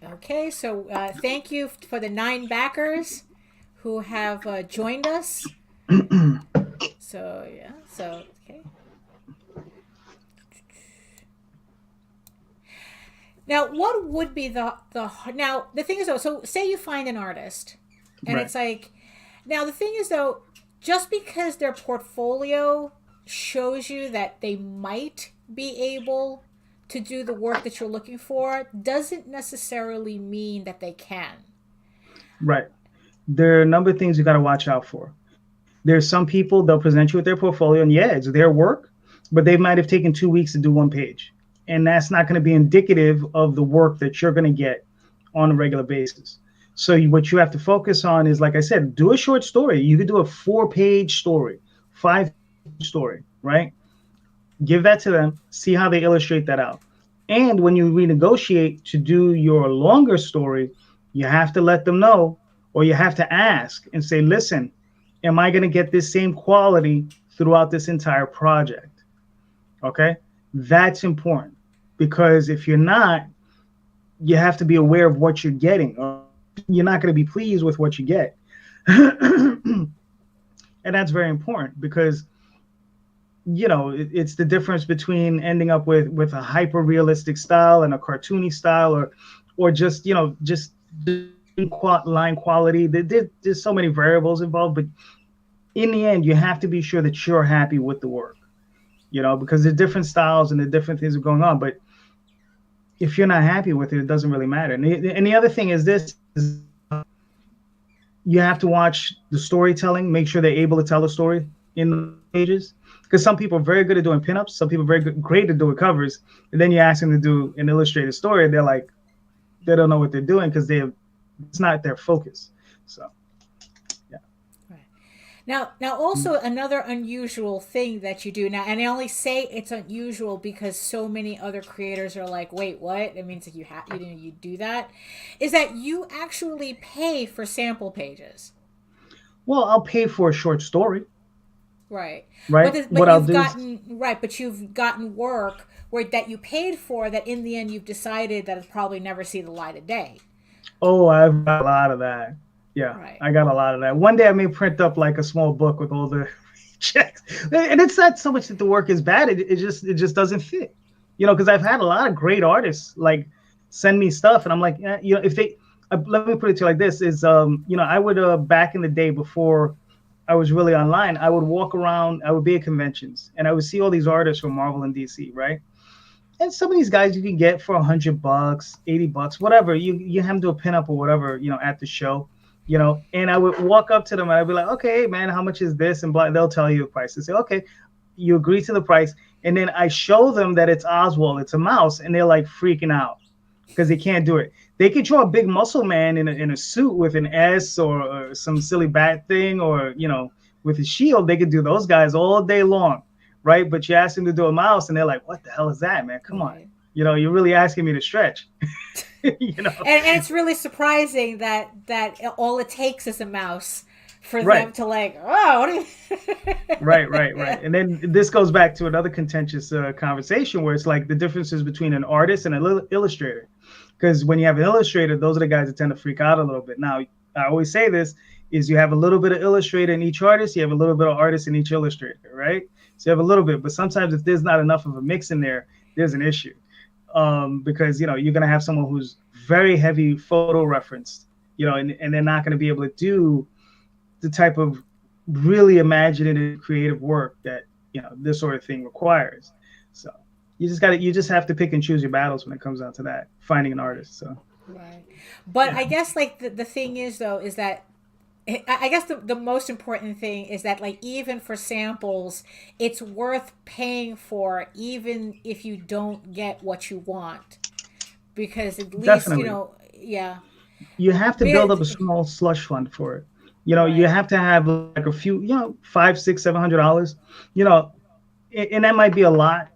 Okay. So thank you for the 9 backers who have joined us. So yeah. So okay. Now, what would be the thing is though? So say you find an artist, and Right. it's like, now the thing is though, just because their portfolio shows you that they might be able to do the work that you're looking for doesn't necessarily mean that they can. Right. There are a number of things you got to watch out for. There's some people, they'll present you with their portfolio, and yeah, it's their work, but they might have taken 2 weeks to do 1 page. And that's not going to be indicative of the work that you're going to get on a regular basis. So what you have to focus on is, like I said, do a short story. You could do a 4-page story, 5-page story, right? Give that to them, see how they illustrate that out. And when you renegotiate to do your longer story, you have to let them know, or you have to ask and say, listen, am I going to get this same quality throughout this entire project? Okay? That's important, because if you're not, you have to be aware of what you're getting. You're not going to be pleased with what you get. And that's very important, because, you know, it's the difference between ending up with a hyper realistic style and a cartoony style, or just, you know, just line quality. There's so many variables involved, but in the end, you have to be sure that you're happy with the work, you know, because there's different styles and the different things are going on. But if you're not happy with it, it doesn't really matter. And the other thing is this: you have to watch the storytelling, make sure they're able to tell a story in the pages. Because some people are very good at doing pinups, some people are great at doing covers, and then you ask them to do an illustrated story, and they're like, they don't know what they're doing because it's not their focus. So, yeah. Right. Now, also another unusual thing that you do now, and I only say it's unusual because so many other creators are like, wait, what? It means that you do that, is that you actually pay for sample pages. Well, I'll pay for a short story. Right. Right. But you've gotten Right, but you've gotten work that you paid for that in the end you've decided that it'll probably never see the light of day. Oh, I've got a lot of that. Yeah, right. I got a lot of that. One day I may print up like a small book with all the checks, and it's not so much that the work is bad; it just doesn't fit. Because I've had a lot of great artists like send me stuff, and I'm like, if they let me put it to you like this: is I would back in the day before I was really online, I would walk around, I would be at conventions, and I would see all these artists from Marvel and DC, right? And some of these guys you can get for $100, $80, whatever. You have them do a pinup or whatever, at the show, and I would walk up to them and I'd be like, okay, man, how much is this? And they'll tell you the price. They say, okay, you agree to the price. And then I show them that it's Oswald, it's a mouse, and they're like freaking out because they can't do it. They could draw a big muscle man in a suit with an S or some silly bat thing or, with a shield. They could do those guys all day long. Right. But you ask them to do a mouse and they're like, what the hell is that, man? Come on. You're really asking me to stretch. And it's really surprising that all it takes is a mouse for them to like, oh, what are you? Right. And then this goes back to another contentious conversation where it's like the differences between an artist and an illustrator. Because when you have an illustrator, those are the guys that tend to freak out a little bit. Now, I always say this is you have a little bit of illustrator in each artist. You have a little bit of artist in each illustrator, right? So you have a little bit, but sometimes if there's not enough of a mix in there, there's an issue. Because, you're going to have someone who's very heavy photo referenced, and they're not going to be able to do the type of really imaginative, creative work that, this sort of thing requires. So you just have to pick and choose your battles when it comes down to that, finding an artist. So. Right. But I guess like the thing is, though, is that I guess the most important thing is that like even for samples, it's worth paying for even if you don't get what you want, because at least Definitely. You have to build up a small slush fund for it. You have to have like a few, $500, $600, $700, and that might be a lot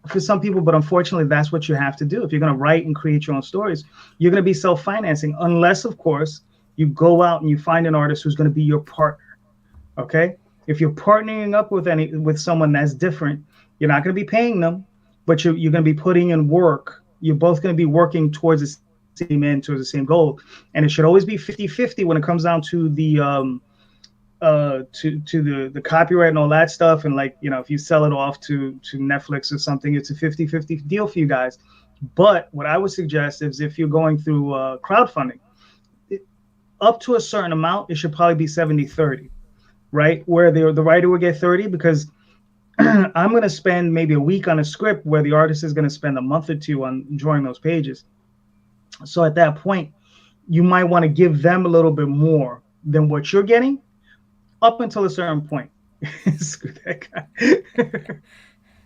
for some people, but unfortunately that's what you have to do if you're going to write and create your own stories. You're going to be self-financing unless, of course, you go out and you find an artist who's going to be your partner. Okay. If you're partnering up with someone that's different, you're not going to be paying them, but you're going to be putting in work. You're both going to be working towards the same end, towards the same goal. And it should always be 50-50 when it comes down to the, to the copyright and all that stuff. And like, if you sell it off to Netflix or something, it's a 50-50 deal for you guys. But what I would suggest is if you're going through crowdfunding, up to a certain amount, it should probably be 70-30, right? Where the writer will get 30 because I'm going to spend maybe a week on a script where the artist is going to spend a month or two on drawing those pages. So at that point, you might want to give them a little bit more than what you're getting up until a certain point. Screw that guy.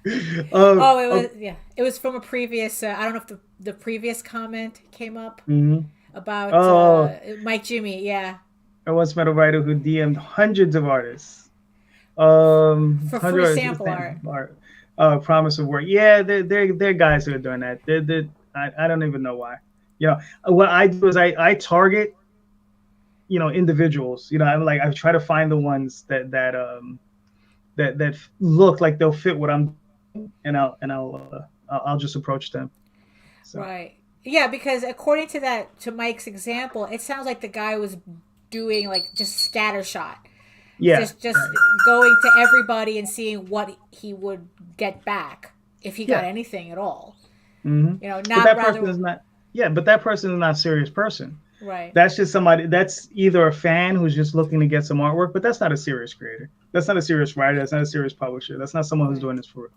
It was from a previous, I don't know if the previous comment came up. Mm-hmm. About Mike Jimmy, yeah. I once met a writer who DM'd hundreds of artists. For free sample art. Promise of work. Yeah, they're guys who are doing that. I don't even know why. What I do is I target, individuals. I try to find the ones that look like they'll fit what I'm doing, and I'll just approach them. So. Right. Yeah, because according to Mike's example, it sounds like the guy was doing like just scattershot. Yeah. Just going to everybody and seeing what he would get back if he got anything at all. Mm-hmm. But that person is not a serious person. Right. That's just somebody that's either a fan who's just looking to get some artwork, but that's not a serious creator. That's not a serious writer. That's not a serious publisher. That's not someone who's doing this for real.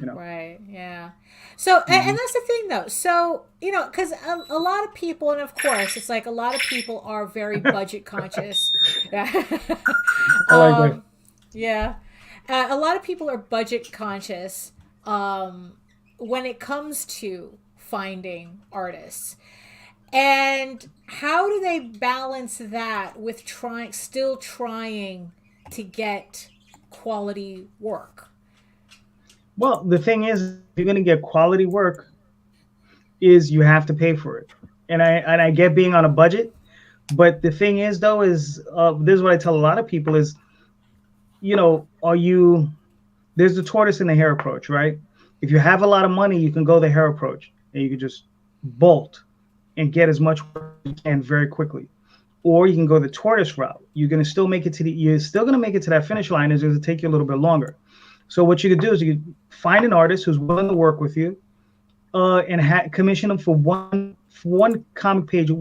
Right. Yeah. So, and that's the thing though. So, because a lot of people, and of course, it's like a lot of people are very budget conscious. I like that. Yeah. A lot of people are budget conscious when it comes to finding artists. And how do they balance that with still trying to get quality work? Well, the thing is, if you're going to get quality work, is you have to pay for it. And I get being on a budget, but the thing is, though, is this is what I tell a lot of people is, are you there's the tortoise and the hare approach, right? If you have a lot of money, you can go the hare approach and you can just bolt and get as much work as you can very quickly. Or you can go the tortoise route. You're still going to make it to that finish line. It's going to take you a little bit longer. So what you could do is you could find an artist who's willing to work with you, and commission them for one comic page a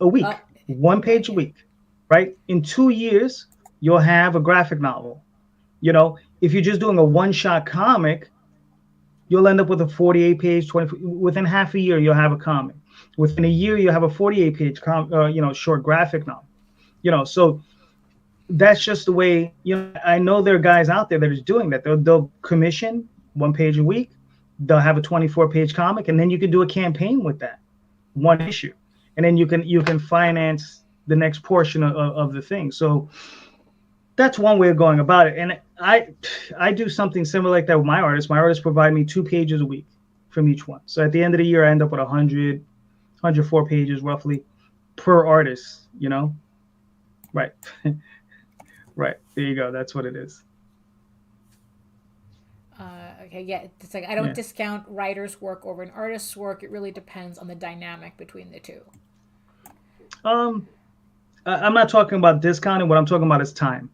week. 1 page a week, right? In 2 years, you'll have a graphic novel. You know, if you're just doing a one-shot comic, you'll end up with a 48-page, within half a year, you'll have a comic. Within a year, you'll have a 48-page, short graphic novel. You know, so that's just the way, I know there are guys out there that are doing that. They'll commission 1 page a week. They'll have a 24-page comic, and then you can do a campaign with that, one issue. And then you can finance the next portion of the thing. So that's one way of going about it. And I do something similar like that with my artists. My artists provide me 2 pages a week from each one. So at the end of the year, I end up with 104 pages roughly per artist, Right. Right. There you go. That's what it is. Okay. Yeah. It's like, I don't discount writer's work over an artist's work. It really depends on the dynamic between the two. I'm not talking about discounting. What I'm talking about is time,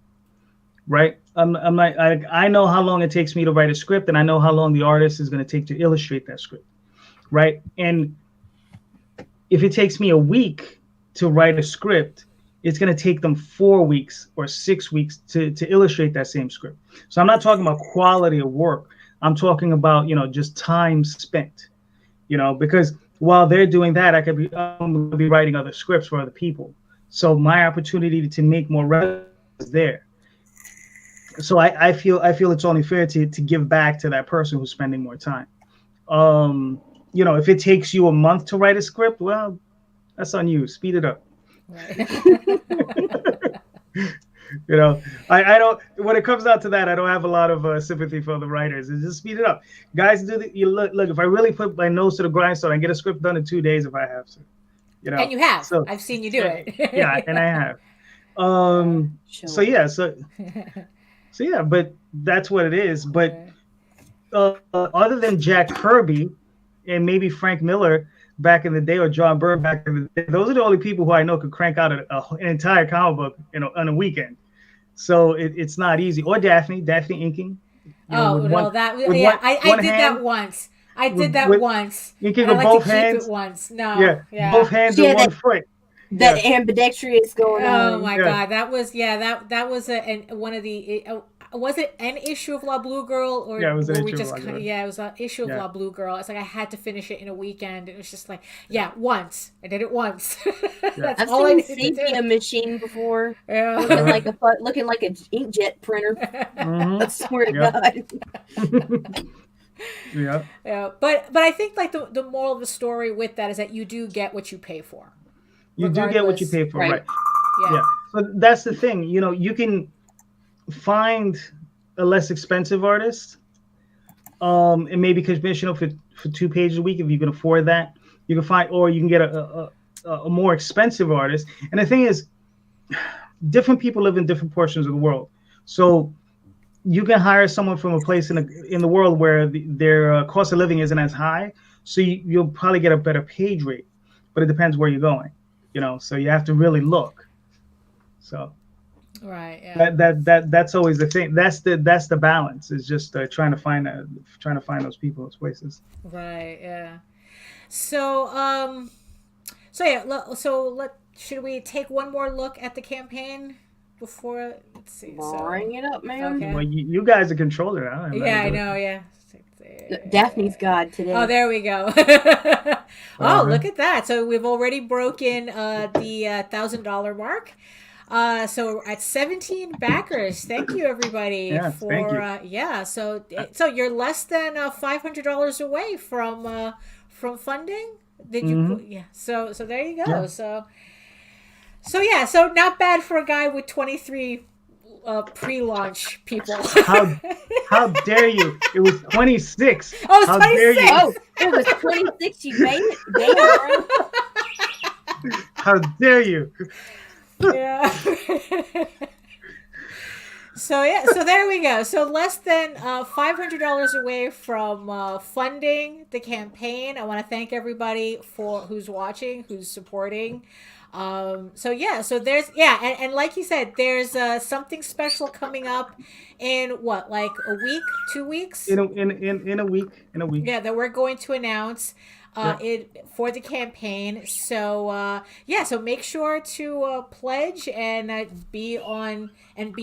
right? I know how long it takes me to write a script, and I know how long the artist is going to take to illustrate that script, right? And if it takes me a week to write a script, it's going to take them 4 weeks or 6 weeks to illustrate that same script. So I'm not talking about quality of work. I'm talking about, just time spent, because while they're doing that, I'm going to be writing other scripts for other people. So my opportunity to make more revenue is there. So I feel it's only fair to give back to that person who's spending more time. If it takes you a month to write a script, well, that's on you. Speed it up. Right. I don't. When it comes down to that, I don't have a lot of sympathy for the writers. It's just speed it up, guys. Look. If I really put my nose to the grindstone, I get a script done in 2 days if I have to. And you have. So, I've seen you do it. Yeah, and I have. Sure. So yeah. But that's what it is. But other than Jack Kirby and maybe Frank Miller back in the day, or John Byrne back in the day, those are the only people who I know could crank out an entire comic book, on a weekend. So it's not easy. Or Daphne inking. I did that once. You can go both hands. Keep it once. No. Yeah. Both hands and one foot. That ambidextrous going on. Oh my God, that was one of the. Was it an issue of La Blue Girl, or it was an issue of La Blue Girl. Yeah, it was an issue of La Blue Girl. It's like I had to finish it in a weekend. It was just like, once. I did it once. That's I've all seen I needed to do. sepia machine before. Yeah. looking like an inkjet printer. Mm-hmm. I swear to God. Yeah. But I think like the moral of the story with that is that you do get what you pay for. You do get what you pay for, right? Yeah. So that's the thing. You can find a less expensive artist, and maybe commission them for 2 pages a week if you can afford that. You can find, or you can get a more expensive artist. And the thing is, different people live in different portions of the world, so you can hire someone from a place in the world where their cost of living isn't as high, so you'll probably get a better page rate. But it depends where you're going, So you have to really look. So. Right. Yeah. That's always the thing. That's the balance. Is just trying to find those people, those places. Right. Yeah. So should we take one more look at the campaign before? Let's see. Bring it up, man. Okay. Well, you guys are controlling it. Yeah, I know. Yeah. Daphne's God today. Oh, there we go. Look at that. So we've already broken the $1,000 mark. So we're at 17 backers. Thank you, everybody. Thank you. So you're less than $500 away from funding. Did you? Mm-hmm. Yeah. So there you go. Yeah. So not bad for a guy with 23 pre-launch people. How dare you? It was 26. Oh, it was 26. Oh, it was 26. You made it. How dare you? Yeah. So yeah, so there we go. So less than $500 away from funding the campaign. I want to thank everybody for who's watching, who's supporting. So there's and like you said, there's something special coming up in what, like a week, 2 weeks? In a week. Yeah, that we're going to announce it for the campaign. So so make sure to pledge and be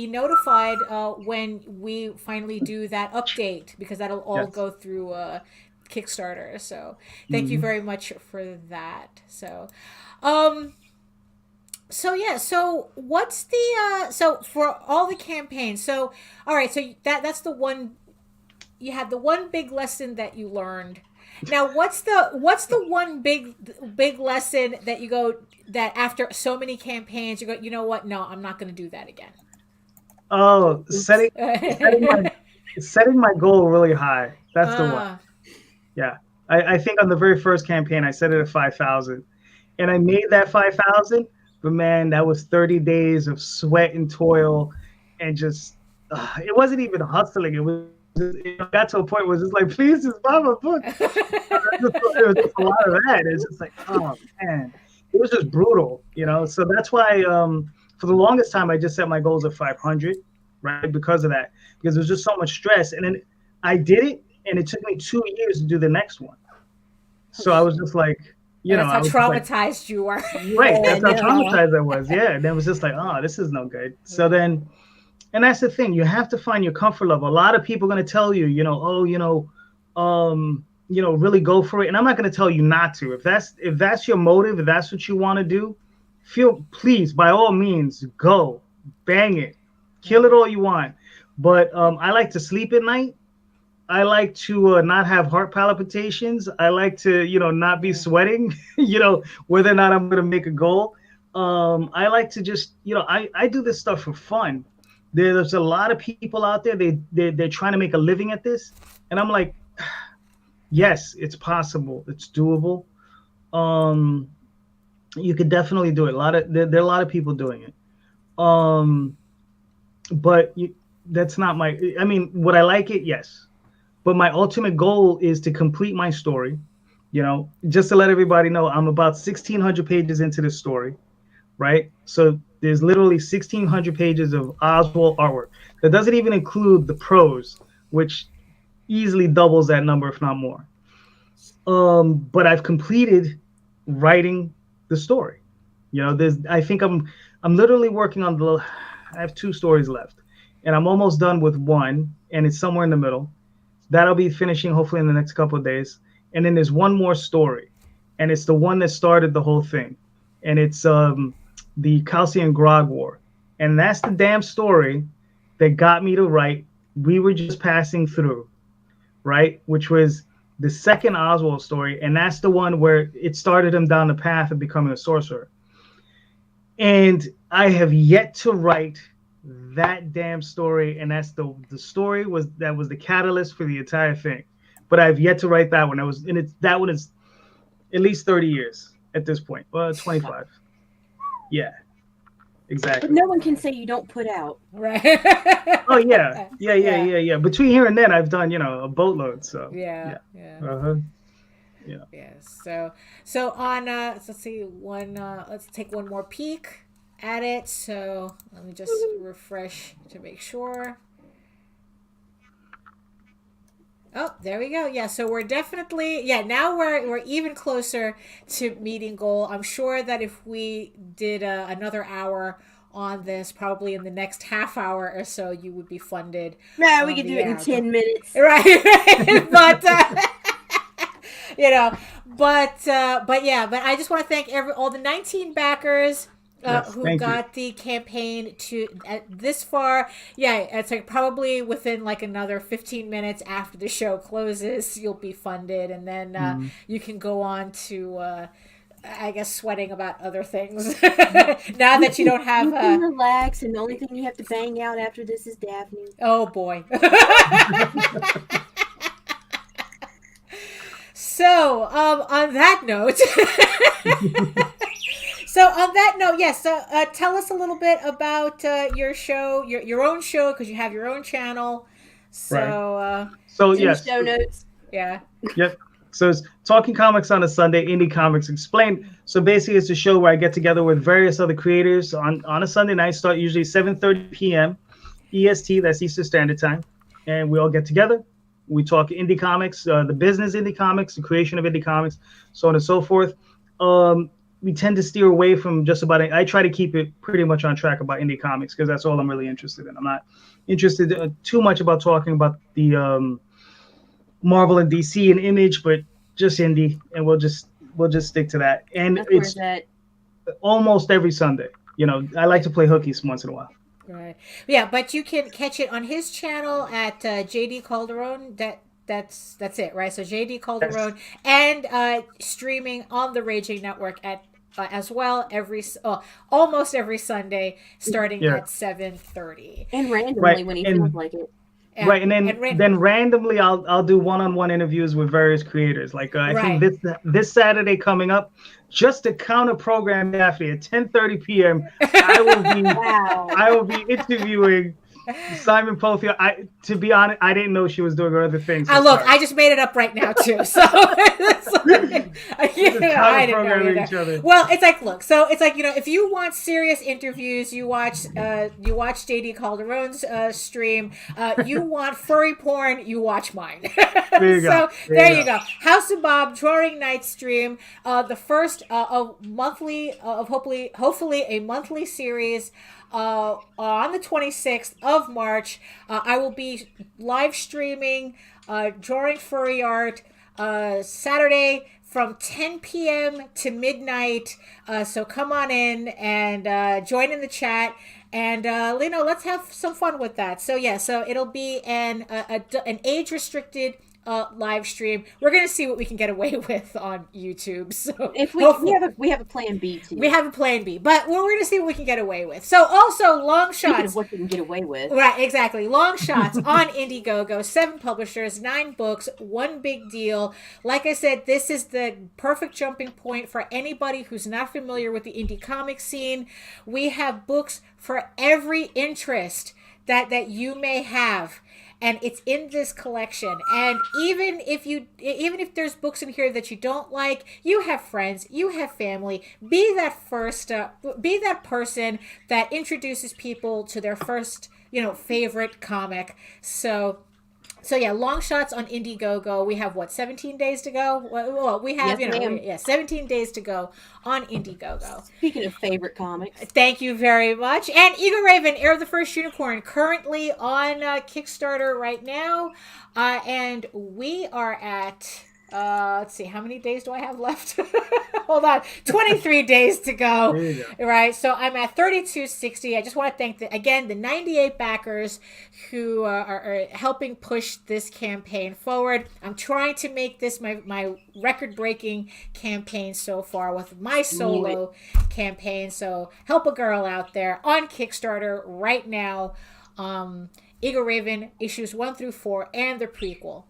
notified when we finally do that update, because that'll all go through Kickstarter. So thank you very much for that. So so what's the so for all the campaigns, so all right, so that's the one, you had the one big lesson that you learned. Now what's the one big lesson that you go, that after so many campaigns you go, you know what, no, I'm not going to do that again? Oh, setting my goal really high. That's the one. Yeah. I think on the very first campaign I set it at 5,000, and I made that 5,000. But man, that was 30 days of sweat and toil, and just it wasn't even hustling. It got to a point where it was just like, please just buy my book. It was just a lot of that. It's just like, oh man, it was just brutal, So that's why for the longest time I just set my goals at 500, right? Because of that, because there was just so much stress, and then I did it, and it took me 2 years to do the next one. So I was just like, that's how traumatized you were. Right, that's how traumatized I was. Yeah, and it was just like, oh, this is no good. So then, and that's the thing, you have to find your comfort level. A lot of people are going to tell you, really go for it. And I'm not going to tell you not to. If that's your motive, if that's what you want to do, please, by all means, go, bang it, kill it all you want. But I like to sleep at night. I like to not have heart palpitations. I like to, not be sweating, whether or not I'm going to make a goal. I like to just, I do this stuff for fun. There's a lot of people out there, they're trying to make a living at this. And I'm like, yes, it's possible. It's doable. You could definitely do it. There are a lot of people doing it. But that's not would I like it? Yes. But my ultimate goal is to complete my story. Just to let everybody know, I'm about 1,600 pages into this story, right? So there's literally 1,600 pages of Oswald artwork. That doesn't even include the prose, which easily doubles that number, if not more. But I've completed writing the story. I think I'm literally working on I have 2 stories left, and I'm almost done with one, and it's somewhere in the middle. That'll be finishing hopefully in the next couple of days. And then there's one more story, and it's the one that started the whole thing. And it's the Calcium Grog War. And that's the damn story that got me to write We Were Just Passing Through, right? Which was the second Oswald story. And that's the one where it started him down the path of becoming a sorcerer. And I have yet to write that damn story, and that's the story that was the catalyst for the entire thing. But I've yet to write that one. That one is at least 30 years at this point. 25. Yeah, exactly. But no one can say you don't put out. Right. Oh yeah. Between here and then, I've done a boatload. So yeah. Yeah. So on let's see let's take one more peek at it. So let me just refresh to make sure. Oh, there we go. Yeah, so we're definitely, now we're even closer to meeting goal. I'm sure that if we did another hour on this, probably in the next half hour or so, you would be funded. No, we could do it in 10 minutes. Right. But but I just want to thank all the 19 backers who got the campaign to this far. It's like probably within like another 15 minutes after the show closes, you'll be funded, and then you can go on to I guess sweating about other things. Now that you don't have you can relax, and the only thing you have to bang out after this is Daphne. Oh boy. So on that note, So on that note, yes. So tell us a little bit about your show, your own show, because you have your own channel. So right. So yes, show notes. Yeah. Yep. So it's Talking Comics on a Sunday, Indie Comics Explained. So basically, it's a show where I get together with various other creators on a Sunday night. Start usually 7:30 p.m. EST, that's Eastern Standard Time, and we all get together. We talk indie comics, the business indie comics, the creation of indie comics, so on and so forth. We tend to steer away from just about it. I try to keep it pretty much on track about indie comics because that's all I'm really interested in. I'm not interested too much about talking about the Marvel and DC and Image, but just indie, and we'll just stick to that. And it's almost every Sunday. You know, I like to play hookies once in a while. Right. Yeah, but you can catch it on his channel at JD Calderon. That's it, right? So JD Calderon, and streaming on the Ragin Network at as well almost every Sunday, starting at 7:30. And randomly when he feels like it. Right, and then randomly I'll do one-on-one interviews with various creators. Like I think this Saturday coming up, just to counter program Daphne at 10:30 p.m. I will be interviewing Simon Pofield. To be honest, I didn't know she was doing her other things. So look, I just made it up right now too. So I didn't know either. Well, it's like, look, so it's like, you know, if you want serious interviews, you watch JD Calderon's stream. You want furry porn, you watch mine. There you go. You go. House of Bob Drawing Night stream, the first of hopefully a monthly series. On the 26th of March, I will be live streaming drawing furry art Saturday from 10 p.m. to midnight. So come on in and join in the chat. And let's have some fun with that. So so it'll be an age restricted live stream. We're gonna see what we can get away with on YouTube. So if we have a plan B too. We have a plan B, but we're gonna see what we can get away with. So also long shots. What we can get away with. Right, exactly. Long shots on Indiegogo. 7 publishers, 9 books, 1 big deal. Like I said, this is the perfect jumping point for anybody who's not familiar with the indie comic scene. We have books for every interest that you may have. And it's in this collection. And even if there's books in here that you don't like, you have friends, you have family. Be that person that introduces people to their first, favorite comic. So yeah, long shots on Indiegogo. We have 17 days to go. Well, we have 17 days to go on Indiegogo. Speaking of favorite comics, thank you very much. And Eagle Raven, Heir of the First Unicorn, currently on Kickstarter right now, and we are at. Let's see, how many days do I have left? Hold on, 23 days to go. Right, so I'm at 3260. I just want to thank the 98 backers who are helping push this campaign forward. I'm trying to make this my record-breaking campaign so far with my solo campaign. So help a girl out there on Kickstarter right now. Eagle Raven issues 1 through 4 and the prequel.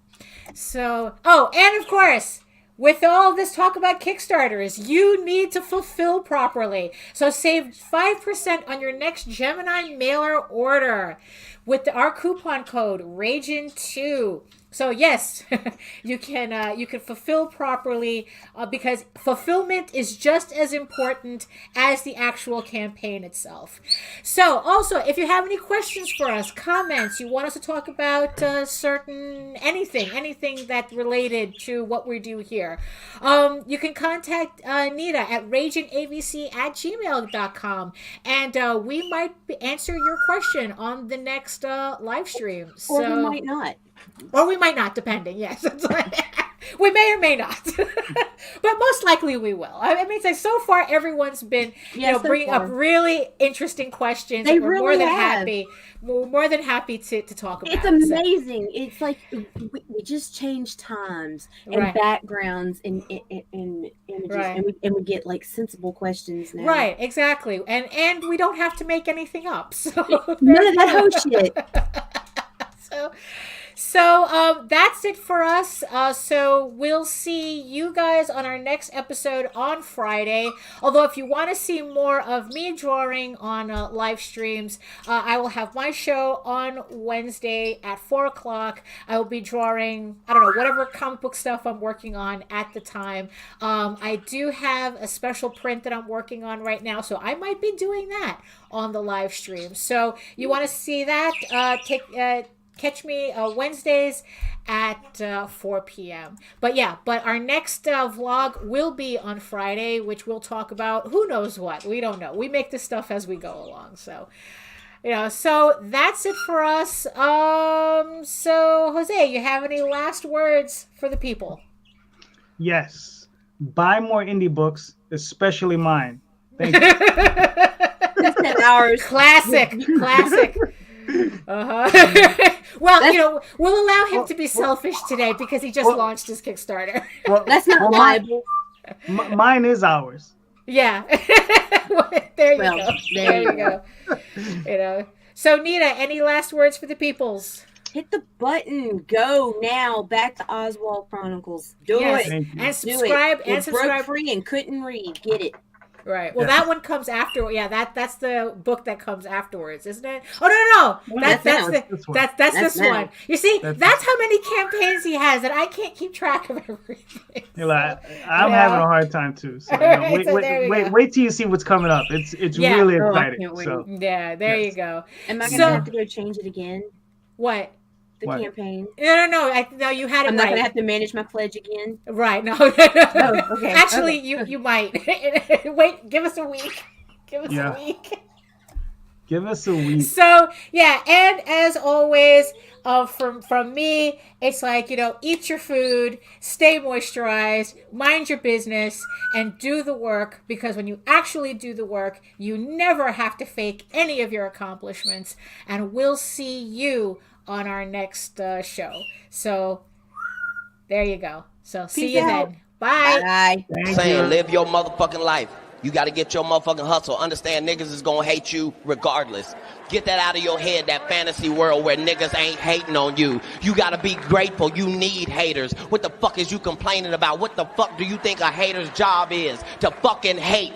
So, and of course, with all this talk about Kickstarters, you need to fulfill properly. So save 5% on your next Gemini mailer order with our coupon code RAGIN2. So yes, you can fulfill properly because fulfillment is just as important as the actual campaign itself. So also, if you have any questions for us, comments, you want us to talk about anything that's related to what we do here, you can contact Nita at raginavc@gmail.com, and we might answer your question on the next live stream. Or we might not. Or we might not, depending. Yes, we may or may not, but most likely we will. I mean, it's like so far everyone's been, bringing up really interesting questions. They we're really We're more than happy to talk about. It's amazing. So. It's like we just change times and backgrounds and images, and we get like sensible questions now. Right, exactly, and we don't have to make anything up. So none of that whole shit. So that's it for us. So we'll see you guys on our next episode on Friday. Although if you want to see more of me drawing on live streams, I will have my show on Wednesday at 4 o'clock. I will be drawing, I don't know, whatever comic book stuff I'm working on at the time. I do have a special print that I'm working on right now, so I might be doing that on the live stream. So you want to see that? Catch me Wednesdays at 4 p.m. But our next vlog will be on Friday, which we'll talk about who knows what. We don't know. We make this stuff as we go along. So, so that's it for us. So, Jose, you have any last words for the people? Yes. Buy more indie books, especially mine. Thank you. Ours. Classic. Well, we'll allow him to be selfish today because he just launched his Kickstarter. Well, that's not liable. Mine is ours. Yeah. There you go. So, Nita, any last words for the peoples? Hit the button. Go now. Back to Oswald Chronicles. Do it. And subscribe. And broke free and couldn't read. Get it. Right. Well, that one comes after. Yeah, that's the book that comes afterwards, isn't it? Oh no. That's this one. You see, that's how many campaigns he has, and I can't keep track of everything. I'm having a hard time too. So, wait till you see what's coming up. It's really exciting. So there you go. Am I gonna have to go change it again? What? The campaign. No, you had it. I'm not gonna have to manage my pledge again. Right? No. Oh, okay. Actually, you might. Wait, give us a week. Give us a week. So and as always, from me, it's like eat your food, stay moisturized, mind your business, and do the work. Because when you actually do the work, you never have to fake any of your accomplishments. And we'll see you on our next show. So there you go. So see you then. Bye. Saying live your motherfucking life. You got to get your motherfucking hustle. Understand niggas is going to hate you regardless. Get that out of your head, that fantasy world where niggas ain't hating on you. You got to be grateful. You need haters. What the fuck is you complaining about? What the fuck do you think a hater's job is? To fucking hate.